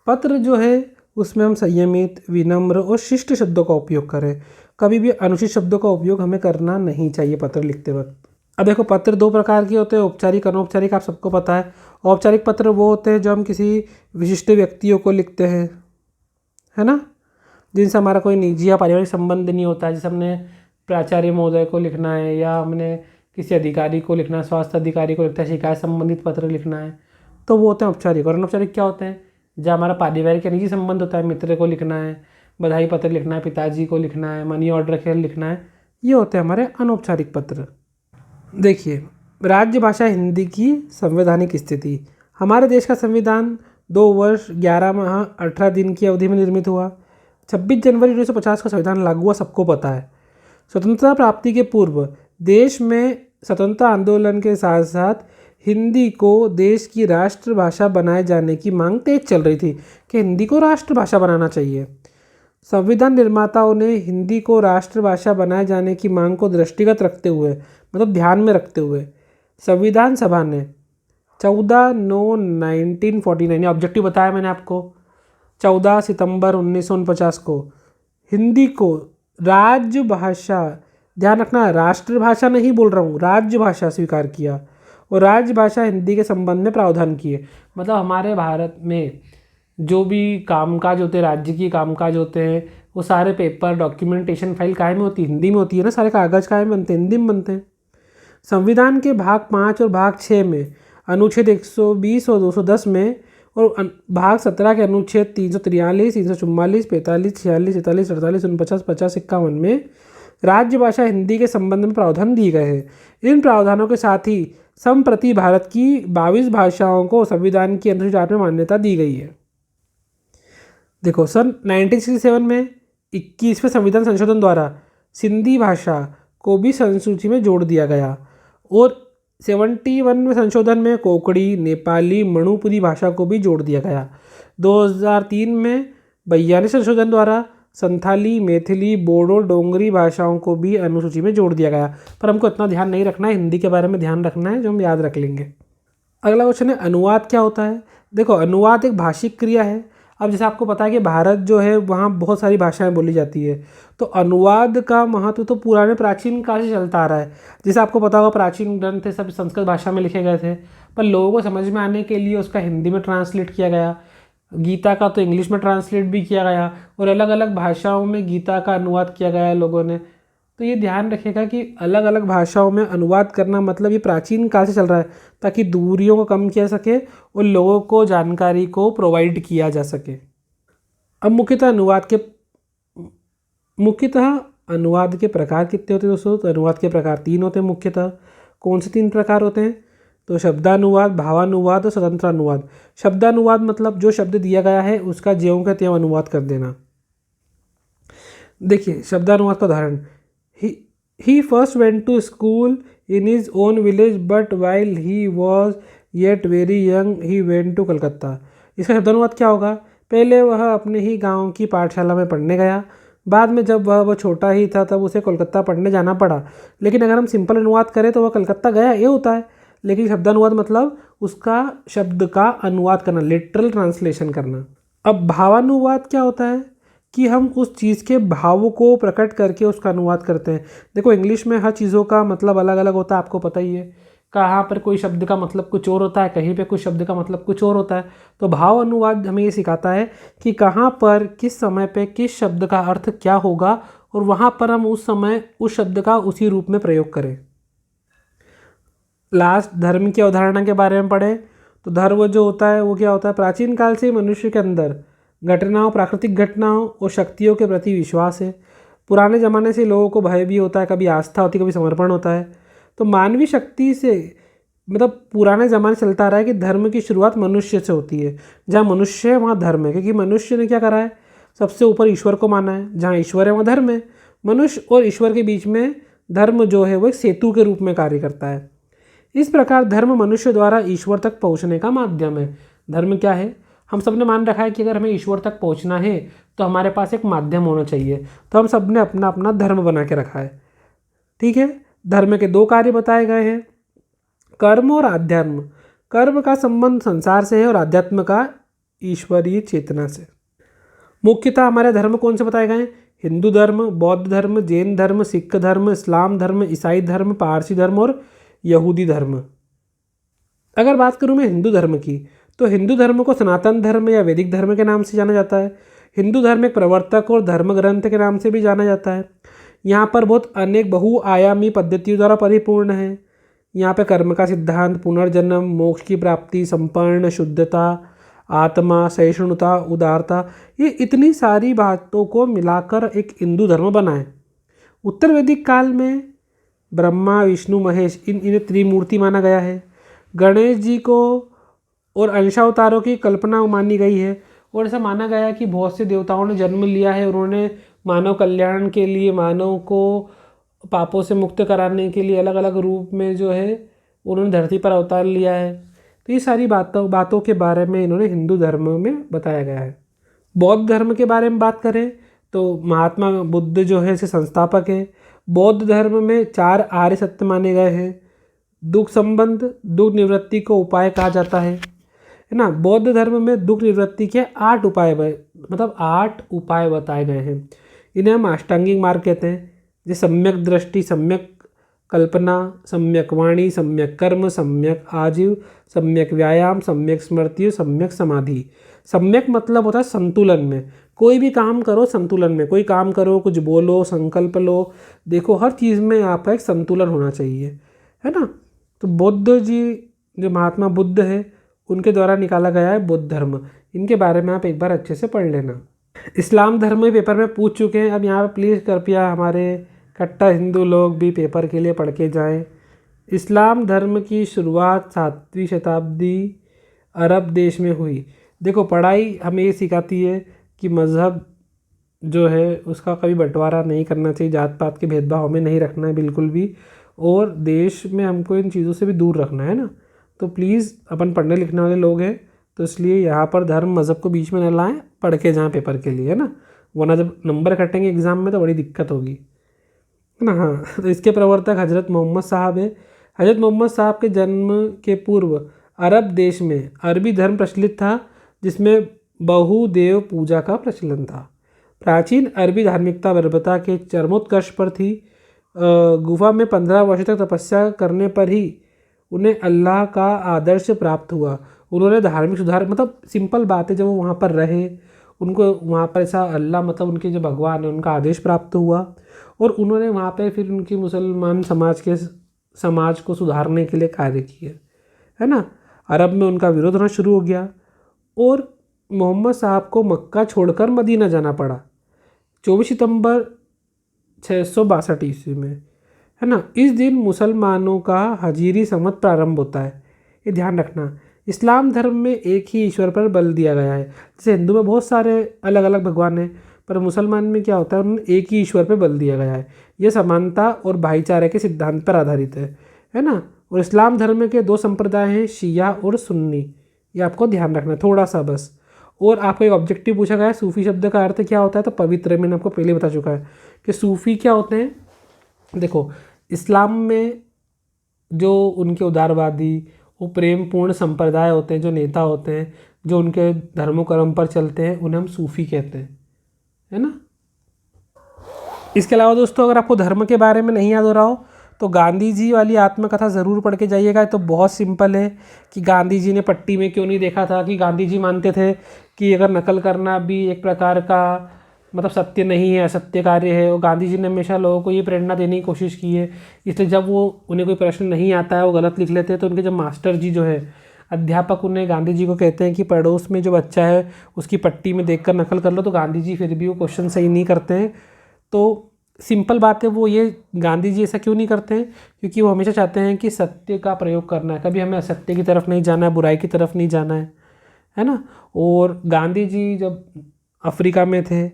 पत्र जो है उसमें हम संयमित, विनम्र और शिष्ट शब्दों का उपयोग करें। कभी भी अनुचित शब्दों का उपयोग हमें करना नहीं चाहिए पत्र लिखते वक्त। अब देखो, पत्र दो प्रकार के होते हैं, औपचारिक, अनौपचारिक, आप सबको पता है। औपचारिक पत्र वो होते हैं जो हम किसी विशिष्ट व्यक्तियों को लिखते हैं, है ना, जिनसे हमारा कोई निजी या पारिवारिक संबंध नहीं होता है। जैसे हमने प्राचार्य महोदय को लिखना है, या हमने किसी अधिकारी को लिखना है, स्वास्थ्य अधिकारी को लिखना है, शिकायत संबंधित पत्र लिखना है, तो वो होते हैं औपचारिक। और अनौपचारिक क्या होते हैं? जहाँ हमारा पारिवारिक या निजी संबंध होता है, मित्र को लिखना है, बधाई पत्र लिखना है, पिताजी को लिखना है, मनी ऑर्डर के लिखना है, ये होते हैं हमारे अनौपचारिक पत्र। देखिए, राज्य भाषा हिंदी की संवैधानिक स्थिति। हमारे देश का संविधान 2 वर्ष 11 माह 18 दिन की अवधि में निर्मित हुआ। 26 जनवरी 1950 का संविधान लागू हुआ, सबको पता है। स्वतंत्रता प्राप्ति के पूर्व देश में स्वतंत्रता आंदोलन के साथ साथ हिंदी को देश की राष्ट्रभाषा बनाए जाने की मांग तेज चल रही थी कि हिंदी को राष्ट्रभाषा बनाना चाहिए। संविधान निर्माताओं ने हिंदी को राष्ट्रभाषा बनाए जाने की मांग को दृष्टिगत रखते हुए, मतलब ध्यान में रखते हुए, संविधान सभा ने 14/9/1949, ऑब्जेक्टिव बताया मैंने आपको, 14 सितंबर 1949 को हिंदी को राजभाषा, ध्यान रखना राष्ट्रभाषा नहीं बोल रहा हूँ, राजभाषा स्वीकार किया। और राजभाषा हिंदी के संबंध में प्रावधान किए। मतलब हमारे भारत में जो भी कामकाज होते हैं, राज्य की कामकाज होते हैं, वो सारे पेपर, डॉक्यूमेंटेशन, फाइल काहे में होती है? हिंदी में होती है ना। सारे कागज काहे में बनते हैं? हिंदी में बनते हैं। संविधान के भाग 5 और भाग 6 में अनुच्छेद 120 और 210 में और भाग 17 के अनुच्छेद 343, 344, 45, 46, 47, 48, 49, 50, 51 में राज्य भाषा हिंदी के संबंध में प्रावधान दिए गए हैं। इन प्रावधानों के साथ ही संप्रति भारत की 22 भाषाओं को संविधान की अनुसूची 8 में मान्यता दी गई है। देखो, सन 1967 में 21वें संविधान संशोधन द्वारा सिंधी भाषा को भी अनुसूची में जोड़ दिया गया और 71 में संशोधन में कोंकणी, नेपाली, मणिपुरी भाषा को भी जोड़ दिया गया। 2003 में 42 संशोधन द्वारा संथाली, मैथिली, बोडो, डोंगरी भाषाओं को भी अनुसूची में जोड़ दिया गया। पर हमको इतना ध्यान नहीं रखना है, हिंदी के बारे में ध्यान रखना है, जो हम याद रख लेंगे। अगला क्वेश्चन है अनुवाद क्या होता है। देखो, अनुवाद एक भाषिक क्रिया है। अब जैसे आपको पता है कि भारत जो है वहाँ बहुत सारी भाषाएं बोली जाती है, तो अनुवाद का महत्व तो पुराने प्राचीन काल से चलता आ रहा है। जैसे आपको पता होगा प्राचीन ग्रंथ सब संस्कृत भाषा में लिखे गए थे, पर लोगों को समझ में आने के लिए उसका हिंदी में ट्रांसलेट किया गया। गीता का तो इंग्लिश में ट्रांसलेट भी किया गया और अलग अलग भाषाओं में गीता का अनुवाद किया गया है लोगों ने। तो ये ध्यान रखिएगा कि अलग अलग भाषाओं में अनुवाद करना मतलब ये प्राचीन काल से चल रहा है, ताकि दूरियों को कम किया सके और लोगों को जानकारी को प्रोवाइड किया जा सके। अब मुख्यतः अनुवाद के प्रकार कितने होते हैं दोस्तों? तो अनुवाद के प्रकार 3 होते हैं मुख्यतः। कौन से 3 प्रकार होते हैं? तो शब्दानुवाद, भावानुवाद और स्वतंत्र अनुवाद। शब्दानुवाद मतलब जो शब्द दिया गया है उसका ज्यों का त्यों अनुवाद कर देना। देखिए, शब्दानुवाद का उदाहरण, he first went to school in his own village but while he was yet very young he went to Calcutta. इसका शब्दानुवाद क्या होगा? पहले वह अपने ही गांव की पाठशाला में पढ़ने गया, बाद में जब वह छोटा ही था तब उसे कोलकाता पढ़ने जाना पड़ा। लेकिन अगर हम सिंपल अनुवाद करें तो वह कलकत्ता गया, ये होता है। लेकिन शब्दानुवाद मतलब उसका शब्द का अनुवाद करना, लिटरल ट्रांसलेशन करना। अब भावानुवाद क्या होता है? कि हम उस चीज़ के भावों को प्रकट करके उसका अनुवाद करते हैं। देखो, इंग्लिश में हर चीज़ों का मतलब अलग अलग होता है, आपको पता ही है। कहाँ पर कोई शब्द का मतलब कुछ और होता है, कहीं पे कुछ शब्द का मतलब कुछ और होता है। तो भाव अनुवाद हमें ये सिखाता है कि कहाँ पर किस समय पे किस शब्द का अर्थ क्या होगा और वहाँ पर हम उस समय उस शब्द का उसी रूप में प्रयोग करें। लास्ट धर्म की अवधारणा के बारे में पढ़ें तो धर्म जो होता है वो क्या होता है? प्राचीन काल से मनुष्य के अंदर घटनाओं, प्राकृतिक घटनाओं और शक्तियों के प्रति विश्वास है। पुराने ज़माने से लोगों को भय भी होता है, कभी आस्था होती है, कभी समर्पण होता है। तो मानवीय शक्ति से मतलब पुराने ज़माने चलता रहा है कि धर्म की शुरुआत मनुष्य से होती है। जहाँ मनुष्य है वहाँ धर्म है, क्योंकि मनुष्य ने क्या करा है? सबसे ऊपर ईश्वर को माना है। जहाँ ईश्वर है वहाँ धर्म है। मनुष्य और ईश्वर के बीच में धर्म जो है वो एक सेतु के रूप में कार्य करता है। इस प्रकार धर्म मनुष्य द्वारा ईश्वर तक पहुँचने का माध्यम है। धर्म क्या है? हम सब ने मान रखा है कि अगर हमें ईश्वर तक पहुँचना है तो हमारे पास एक माध्यम होना चाहिए। तो हम सब ने अपना अपना धर्म बना के रखा है। ठीक है, धर्म के 2 कार्य बताए गए हैं, कर्म और अध्यात्म। कर्म का संबंध संसार से है और अध्यात्म का ईश्वरीय चेतना से। मुख्यतः हमारे धर्म कौन से बताए गए हैं? हिंदू धर्म, बौद्ध धर्म, जैन धर्म, सिख धर्म, इस्लाम धर्म, ईसाई धर्म, पारसी धर्म और यहूदी धर्म। अगर बात करूँ मैं हिंदू धर्म की, तो हिंदू धर्म को सनातन धर्म या वैदिक धर्म के नाम से जाना जाता है। हिंदू धर्म एक प्रवर्तक और धर्म ग्रंथ के नाम से भी जाना जाता है। यहाँ पर बहुत अनेक बहुआयामी पद्धतियों द्वारा परिपूर्ण है। यहाँ पे कर्म का सिद्धांत, पुनर्जन्म, मोक्ष की प्राप्ति, संपन्न शुद्धता, आत्मा, सहिष्णुता, उदारता, ये इतनी सारी बातों को मिलाकर एक हिंदू धर्म बना है। उत्तर वैदिक काल में ब्रह्मा, विष्णु, महेश इन्हें त्रिमूर्ति माना गया है। गणेश जी को और अंशावतारों की कल्पना मानी गई है और ऐसा माना गया कि बहुत से देवताओं ने जन्म लिया है। उन्होंने मानव कल्याण के लिए, मानव को पापों से मुक्त कराने के लिए अलग अलग रूप में जो है उन्होंने धरती पर अवतार लिया है। तो ये सारी बातों के बारे में इन्होंने हिंदू धर्म में बताया गया है। बौद्ध धर्म के बारे में बात करें तो महात्मा बुद्ध जो है इसके संस्थापक है। बौद्ध धर्म में 4 आर्य सत्य माने गए हैं। दुख संबंध, दुख निवृत्ति को उपाय कहा जाता है ना। बौद्ध धर्म में दुख निवृत्ति के 8 उपाय बताए गए हैं। इन्हें हम अष्टांगिक मार्ग कहते हैं, जैसे सम्यक दृष्टि, सम्यक कल्पना, सम्यक वाणी, सम्यक कर्म, सम्यक आजीव, सम्यक व्यायाम, सम्यक स्मृति और सम्यक समाधि। सम्यक मतलब होता है संतुलन में। कोई भी काम करो संतुलन में, कोई काम करो, कुछ बोलो, संकल्प लो, देखो हर चीज़ में आपका एक संतुलन होना चाहिए, है ना। तो बुद्ध जी जो महात्मा बुद्ध है उनके द्वारा निकाला गया है बौद्ध धर्म। इनके बारे में आप एक बार अच्छे से पढ़ लेना। इस्लाम धर्म में पेपर में पूछ चुके हैं, अब यहाँ पर प्लीज़ कृपया हमारे कट्टर हिंदू लोग भी पेपर के लिए पढ़ के जाएं। इस्लाम धर्म की शुरुआत 7वीं शताब्दी अरब देश में हुई। देखो, पढ़ाई हमें ये सिखाती है कि मज़हब जो है उसका कभी बंटवारा नहीं करना चाहिए, जात पात के भेदभाव में नहीं रखना है बिल्कुल भी, और देश में हमको इन चीज़ों से भी दूर रखना है ना। तो प्लीज़, अपन पढ़ने लिखने वाले लोग हैं, तो इसलिए यहाँ पर धर्म मज़हब को बीच में न लाएं, पढ़ के जाएँ पेपर के लिए, है ना। वरना जब नंबर कटेंगे एग्ज़ाम में तो बड़ी दिक्कत होगी, है ना। हाँ, तो इसके प्रवर्तक हज़रत मोहम्मद साहब है। हज़रत मोहम्मद साहब के जन्म के पूर्व अरब देश में अरबी धर्म प्रचलित था, जिसमें बहुदेव पूजा का प्रचलन था। प्राचीन अरबी धार्मिकता बर्बरता के चरमोत्कर्ष पर थी। गुफा में 15 वर्ष तक तपस्या करने पर ही उन्हें अल्लाह का आदर्श प्राप्त हुआ। उन्होंने धार्मिक सुधार, मतलब सिंपल बात है, जब वो वहाँ पर रहे उनको वहाँ पर ऐसा अल्लाह, मतलब उनके जो भगवान है उनका आदेश प्राप्त हुआ, और उन्होंने वहाँ पर फिर उनकी मुसलमान समाज को सुधारने के लिए कार्य किए, है ना। अरब में उनका विरोध होना शुरू हो गया और मोहम्मद साहब को मक्का छोड़कर मदीना जाना पड़ा 24 सितंबर 662 ईस्वी में, है ना। इस दिन मुसलमानों का हजीरी संवत प्रारंभ होता है, ये ध्यान रखना। इस्लाम धर्म में एक ही ईश्वर पर बल दिया गया है। जैसे हिंदू में बहुत सारे अलग अलग भगवान हैं, पर मुसलमान में क्या होता है, उन्हें एक ही ईश्वर पर बल दिया गया है। यह समानता और भाईचारे के सिद्धांत पर आधारित है ना। और इस्लाम धर्म के 2 संप्रदाय हैं, शिया और सुन्नी, ये आपको ध्यान रखना है थोड़ा सा बस। और आपको एक ऑब्जेक्टिव पूछा गया है, सूफ़ी शब्द का अर्थ क्या होता है, तो पवित्र। मैंने आपको पहले बता चुका है कि सूफ़ी क्या होते हैं। देखो, इस्लाम में जो उनके उदारवादी वो प्रेमपूर्ण संप्रदाय होते हैं, जो नेता होते हैं, जो उनके धर्मो कर्म पर चलते हैं, उन्हें हम सूफ़ी कहते हैं, है ना। इसके अलावा दोस्तों, अगर आपको धर्म के बारे में नहीं याद हो रहा हो तो गांधी जी वाली आत्मकथा ज़रूर पढ़ के जाइएगा। तो बहुत सिंपल है कि गांधी जी ने पट्टी में क्यों नहीं देखा था, कि गांधी जी मानते थे कि अगर नकल करना भी एक प्रकार का मतलब सत्य नहीं है, असत्य कार्य है। और गांधी जी ने हमेशा लोगों को ये प्रेरणा देने की कोशिश की है। इसलिए जब वो उन्हें कोई प्रश्न नहीं आता है, वो गलत लिख लेते हैं, तो उनके जब मास्टर जी जो है अध्यापक उन्हें गांधी जी को कहते हैं कि पड़ोस में जो बच्चा है उसकी पट्टी में देखकर नकल कर लो, तो गांधी जी फिर भी वो क्वेश्चन सही नहीं करते हैं। तो सिंपल बात है, वो ये गांधी जी ऐसा क्यों नहीं करते हैं, क्योंकि वो हमेशा चाहते हैं कि सत्य का प्रयोग करना है, कभी हमें असत्य की तरफ नहीं जाना है, बुराई की तरफ नहीं जाना है ना। और गांधी जी जब अफ्रीका में थे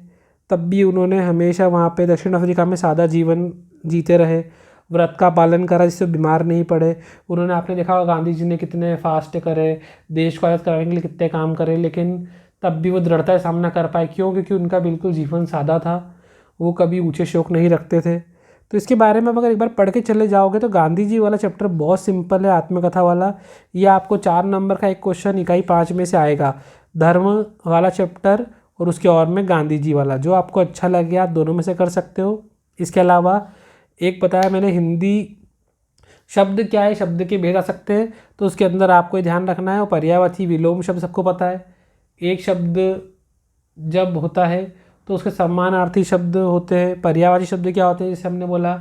तब भी उन्होंने हमेशा वहाँ पे दक्षिण अफ्रीका में सादा जीवन जीते रहे, व्रत का पालन करा जिससे बीमार नहीं पड़े। उन्होंने, आपने देखा होगा गांधी जी ने कितने फास्ट करे, देश को आज़ाद कराने के लिए कितने काम करे, लेकिन तब भी वो दृढ़ता से सामना कर पाए। क्यों? क्योंकि उनका बिल्कुल जीवन सादा था, वो कभी ऊंचे शौक नहीं रखते थे। तो इसके बारे में अगर एक बार पढ़ के चले जाओगे तो गांधी जी वाला चैप्टर बहुत सिंपल है, आत्मकथा वाला। ये आपको 4 नंबर का एक क्वेश्चन इकाई 5 में से आएगा, धर्म वाला चैप्टर और उसके और में गांधी जी वाला। जो आपको अच्छा लगे आप दोनों में से कर सकते हो। इसके अलावा एक बताया मैंने, हिंदी शब्द क्या है, शब्द के भेद आ सकते हैं, तो उसके अंदर आपको ध्यान रखना है। और पर्यायवाची विलोम शब्द सबको पता है, एक शब्द जब होता है तो उसके समानार्थी शब्द होते हैं। पर्यायवाची शब्द क्या होते हैं, जैसे हमने बोला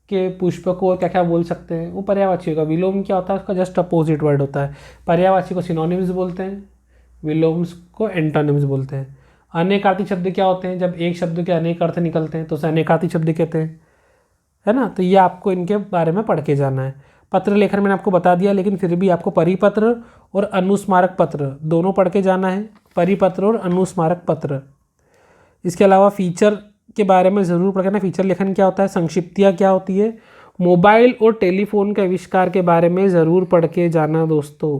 कि पुष्प को और क्या क्या बोल सकते हैं, वो पर्यायवाची होगा। विलोम क्या होता है, उसका जस्ट अपोजिट वर्ड होता है। पर्यायवाची को सिनोनिम्स बोलते हैं, विलोम्स को एंटोनिम्स बोलते हैं। अनेकार्थी शब्द क्या होते हैं, जब एक शब्द के अनेक अर्थ निकलते हैं तो उसे अनेकार्थी शब्द कहते हैं, है ना। तो ये आपको इनके बारे में पढ़ के जाना है। पत्र लेखन मैंने आपको बता दिया, लेकिन फिर भी आपको परिपत्र और अनुस्मारक पत्र दोनों पढ़ के जाना है, परिपत्र और अनुस्मारक पत्र। इसके अलावा फीचर के बारे में ज़रूर पढ़ना, फीचर लेखन क्या होता है, संक्षिप्तियाँ क्या होती है, मोबाइल और टेलीफोन के आविष्कार के बारे में ज़रूर पढ़ के जाना दोस्तों।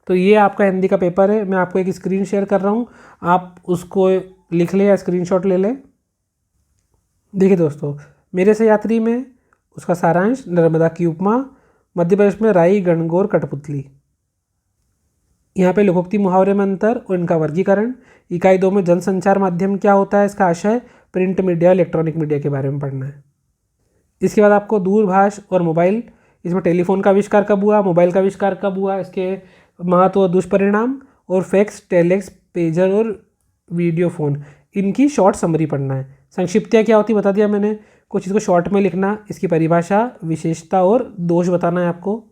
तो ये आपका हिंदी का पेपर है। मैं आपको एक स्क्रीन शेयर कर रहा हूँ, आप उसको लिख ले या स्क्रीनशॉट ले लें। देखिए दोस्तों, मेरे से यात्री में उसका सारांश, नर्मदा की उपमा, मध्य प्रदेश में राई, गणगौर, कठपुतली। यहाँ पे लोकोक्ति मुहावरे में अंतर और इनका वर्गीकरण। इकाई 2 में जनसंचार माध्यम क्या होता है, इसका आशय, प्रिंट मीडिया, इलेक्ट्रॉनिक मीडिया के बारे में पढ़ना है। इसके बाद आपको दूरभाष और मोबाइल, इसमें टेलीफोन का आविष्कार कब हुआ, मोबाइल का आविष्कार कब हुआ, इसके महत्व और दुष्परिणाम, और फैक्स, टेलेक्स, पेजर और वीडियो फ़ोन, इनकी शॉर्ट समरी पढ़ना है। संक्षिप्तियाँ क्या होती बता दिया मैंने, कुछ इसको शॉर्ट में लिखना, इसकी परिभाषा, विशेषता और दोष बताना है आपको।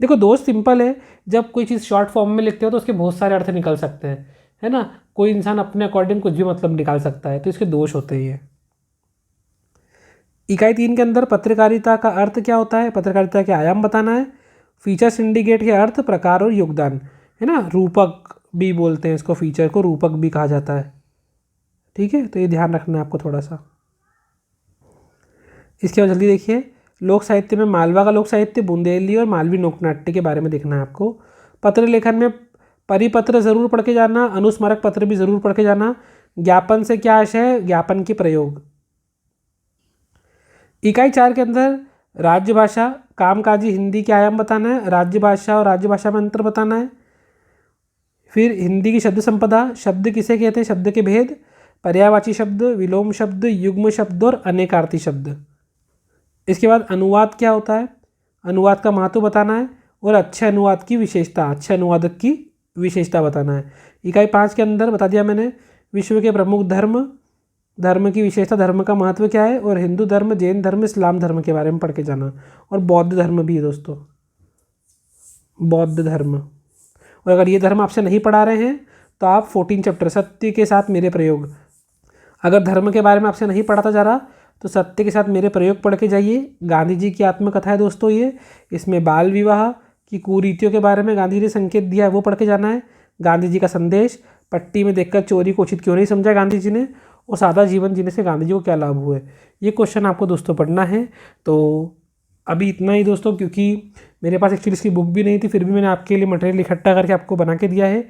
देखो दोस्त सिंपल है, जब कोई चीज़ शॉर्ट फॉर्म में लिखते हो तो उसके बहुत सारे अर्थ निकल सकते हैं, है ना। कोई इंसान अपने अकॉर्डिंग कुछ भी मतलब निकाल सकता है, तो इसके दोष होते हैं ये। इकाई 3 के अंदर पत्रकारिता का अर्थ क्या होता है, पत्रकारिता के आयाम बताना है। फीचर सिंडिकेट के अर्थ, प्रकार और योगदान, है ना। रूपक भी बोलते हैं इसको, फीचर को रूपक भी कहा जाता है, ठीक है। तो ये ध्यान रखना है आपको थोड़ा सा। इसके बाद जल्दी देखिए, लोक साहित्य में मालवा का लोक साहित्य, बुंदेली और मालवी लोकनाट्य के बारे में देखना है आपको। पत्र लेखन में परिपत्र ज़रूर पढ़ के जाना, अनुस्मारक पत्र भी ज़रूर पढ़ के जाना। ज्ञापन से क्या आशय है, ज्ञापन के प्रयोग। इकाई 4 के अंदर राज्य भाषा, कामकाजी हिंदी के आयाम बताना है, राज्य भाषा और राज्य भाषा में अंतर बताना है। फिर हिंदी की शब्द संपदा, शब्द किसे कहते हैं, शब्द के भेद, पर्यायवाची शब्द, विलोम शब्द, युग्म शब्द और अनेकार्थी शब्द। इसके बाद अनुवाद क्या होता है, अनुवाद का महत्व बताना है और अच्छे अनुवाद की विशेषता, अच्छे अनुवादक की विशेषता बताना है। इकाई 5 के अंदर बता दिया मैंने, विश्व के प्रमुख धर्म, धर्म की विशेषता, धर्म का महत्व क्या है, और हिंदू धर्म, जैन धर्म, इस्लाम धर्म के बारे में पढ़ के जाना। और बौद्ध धर्म भी है दोस्तों, बौद्ध धर्म। और अगर ये धर्म आपसे नहीं पढ़ा रहे हैं तो आप 14 चैप्टर सत्य के साथ मेरे प्रयोग, अगर धर्म के बारे में आपसे नहीं पढ़ाता जा रहा तो सत्य के साथ मेरे प्रयोग पढ़ के जाइए। गांधी जी की आत्मकथा है दोस्तों ये, इसमें बाल विवाह की कुरीतियों के बारे में गांधी जी ने संकेत दिया है, वो पढ़ के जाना है। गांधी जी का संदेश, पट्टी में देखकर चोरी को उचित क्यों नहीं समझा गांधी जी ने, और सादा जीवन जीने से गांधी जी को क्या लाभ हुए, ये क्वेश्चन आपको दोस्तों पढ़ना है। तो अभी इतना ही दोस्तों, क्योंकि मेरे पास एक्चुअली इसकी बुक भी नहीं थी, फिर भी मैंने आपके लिए मटेरियल इकट्ठा करके आपको बना के दिया है।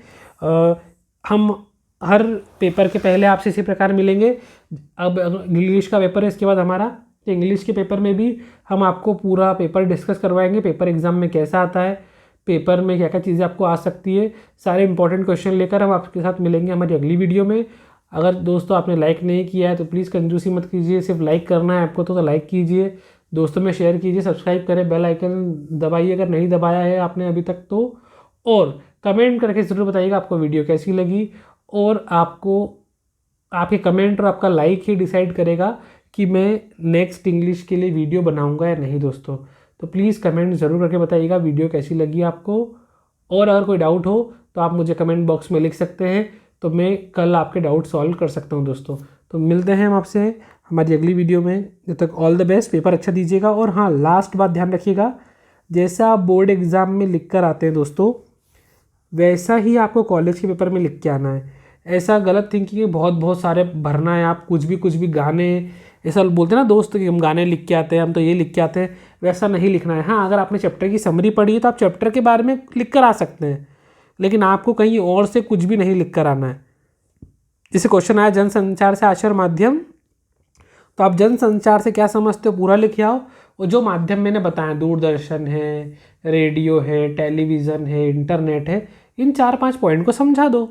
हम हर पेपर के पहले आपसे इसी प्रकार मिलेंगे। अब इंग्लिश का पेपर है, इसके बाद हमारा, तो इंग्लिश के पेपर में भी हम आपको पूरा पेपर डिस्कस करवाएंगे, पेपर एग्जाम में कैसा आता है, पेपर में क्या क्या चीज़ें आपको आ सकती है, सारे इंपॉर्टेंट क्वेश्चन लेकर हम आपके साथ मिलेंगे हमारी अगली वीडियो में। अगर दोस्तों आपने लाइक नहीं किया है तो प्लीज़ कंजूसी मत कीजिए, सिर्फ लाइक करना है आपको, तो लाइक कीजिए, दोस्तों में शेयर कीजिए, सब्सक्राइब करें, बेल आइकन दबाइए अगर नहीं दबाया है आपने अभी तक तो, और कमेंट करके ज़रूर बताइएगा आपको वीडियो कैसी लगी। और आपको आपके कमेंट और आपका लाइक ही डिसाइड करेगा कि मैं नेक्स्ट इंग्लिश के लिए वीडियो बनाऊंगा या नहीं दोस्तों। तो प्लीज़ कमेंट ज़रूर करके बताइएगा वीडियो कैसी लगी आपको। और अगर कोई डाउट हो तो आप मुझे कमेंट बॉक्स में लिख सकते हैं, तो मैं कल आपके डाउट सॉल्व कर सकता हूं दोस्तों। तो मिलते हैं हम आपसे हमारी अगली वीडियो में, जब तक ऑल द बेस्ट, पेपर अच्छा दीजिएगा। और हाँ, लास्ट बात ध्यान रखिएगा, जैसा आप बोर्ड एग्ज़ाम में लिख कर आते हैं दोस्तों, वैसा ही आपको कॉलेज के पेपर में लिख के आना है। ऐसा गलत थिंकिंग है, बहुत सारे भरना है, आप कुछ भी गाने, ऐसा बोलते हैं ना दोस्त कि हम गाने लिख के आते हैं, हम तो ये लिख के आते हैं, वैसा नहीं लिखना है। हाँ, अगर आपने चैप्टर की समरी पढ़ी है तो आप चैप्टर के बारे में लिख कर आ सकते हैं, लेकिन आपको कहीं और से कुछ भी नहीं लिख कर आना है। जैसे क्वेश्चन आया जनसंचार से आशय माध्यम, तो आप जनसंचार से क्या समझते हो पूरा लिखे आओ, और जो माध्यम मैंने बताया, दूरदर्शन है, रेडियो है, टेलीविज़न है, इंटरनेट है, इन 4-5 पॉइंट को समझा दो,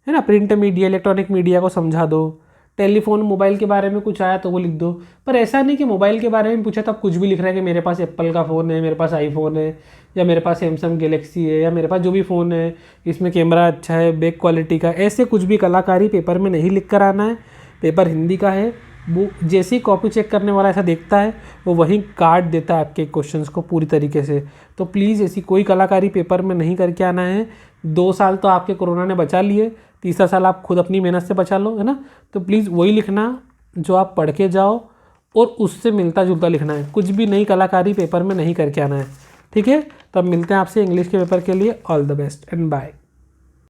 है ना। प्रिंट मीडिया, इलेक्ट्रॉनिक मीडिया को समझा दो। टेलीफोन, मोबाइल के बारे में कुछ आया तो वो लिख दो। पर ऐसा नहीं कि मोबाइल के बारे में पूछा तो आप कुछ भी लिख रहे हैं कि मेरे पास एप्पल का फ़ोन है, मेरे पास आईफोन है, या मेरे पास सैमसंग गैलेक्सी है, या मेरे पास जो भी फ़ोन है इसमें कैमरा अच्छा है, बैक क्वालिटी का, ऐसे कुछ भी कलाकारी पेपर में नहीं लिख कर आना है। पेपर हिंदी का है, वो जैसे ही कॉपी चेक करने वाला ऐसा देखता है वो वहीं काट देता है आपके क्वेश्चंस को पूरी तरीके से। तो प्लीज़ ऐसी कोई कलाकारी पेपर में नहीं करके आना है। 2 साल तो आपके कोरोना ने बचा लिए, तीसरा साल आप खुद अपनी मेहनत से बचा लो, है ना। तो प्लीज़ वही लिखना जो आप पढ़ के जाओ, और उससे मिलता जुलता लिखना है, कुछ भी नई कलाकारी पेपर में नहीं करके आना है, ठीक है। तब मिलते हैं आपसे इंग्लिश के पेपर के लिए। All the best and bye.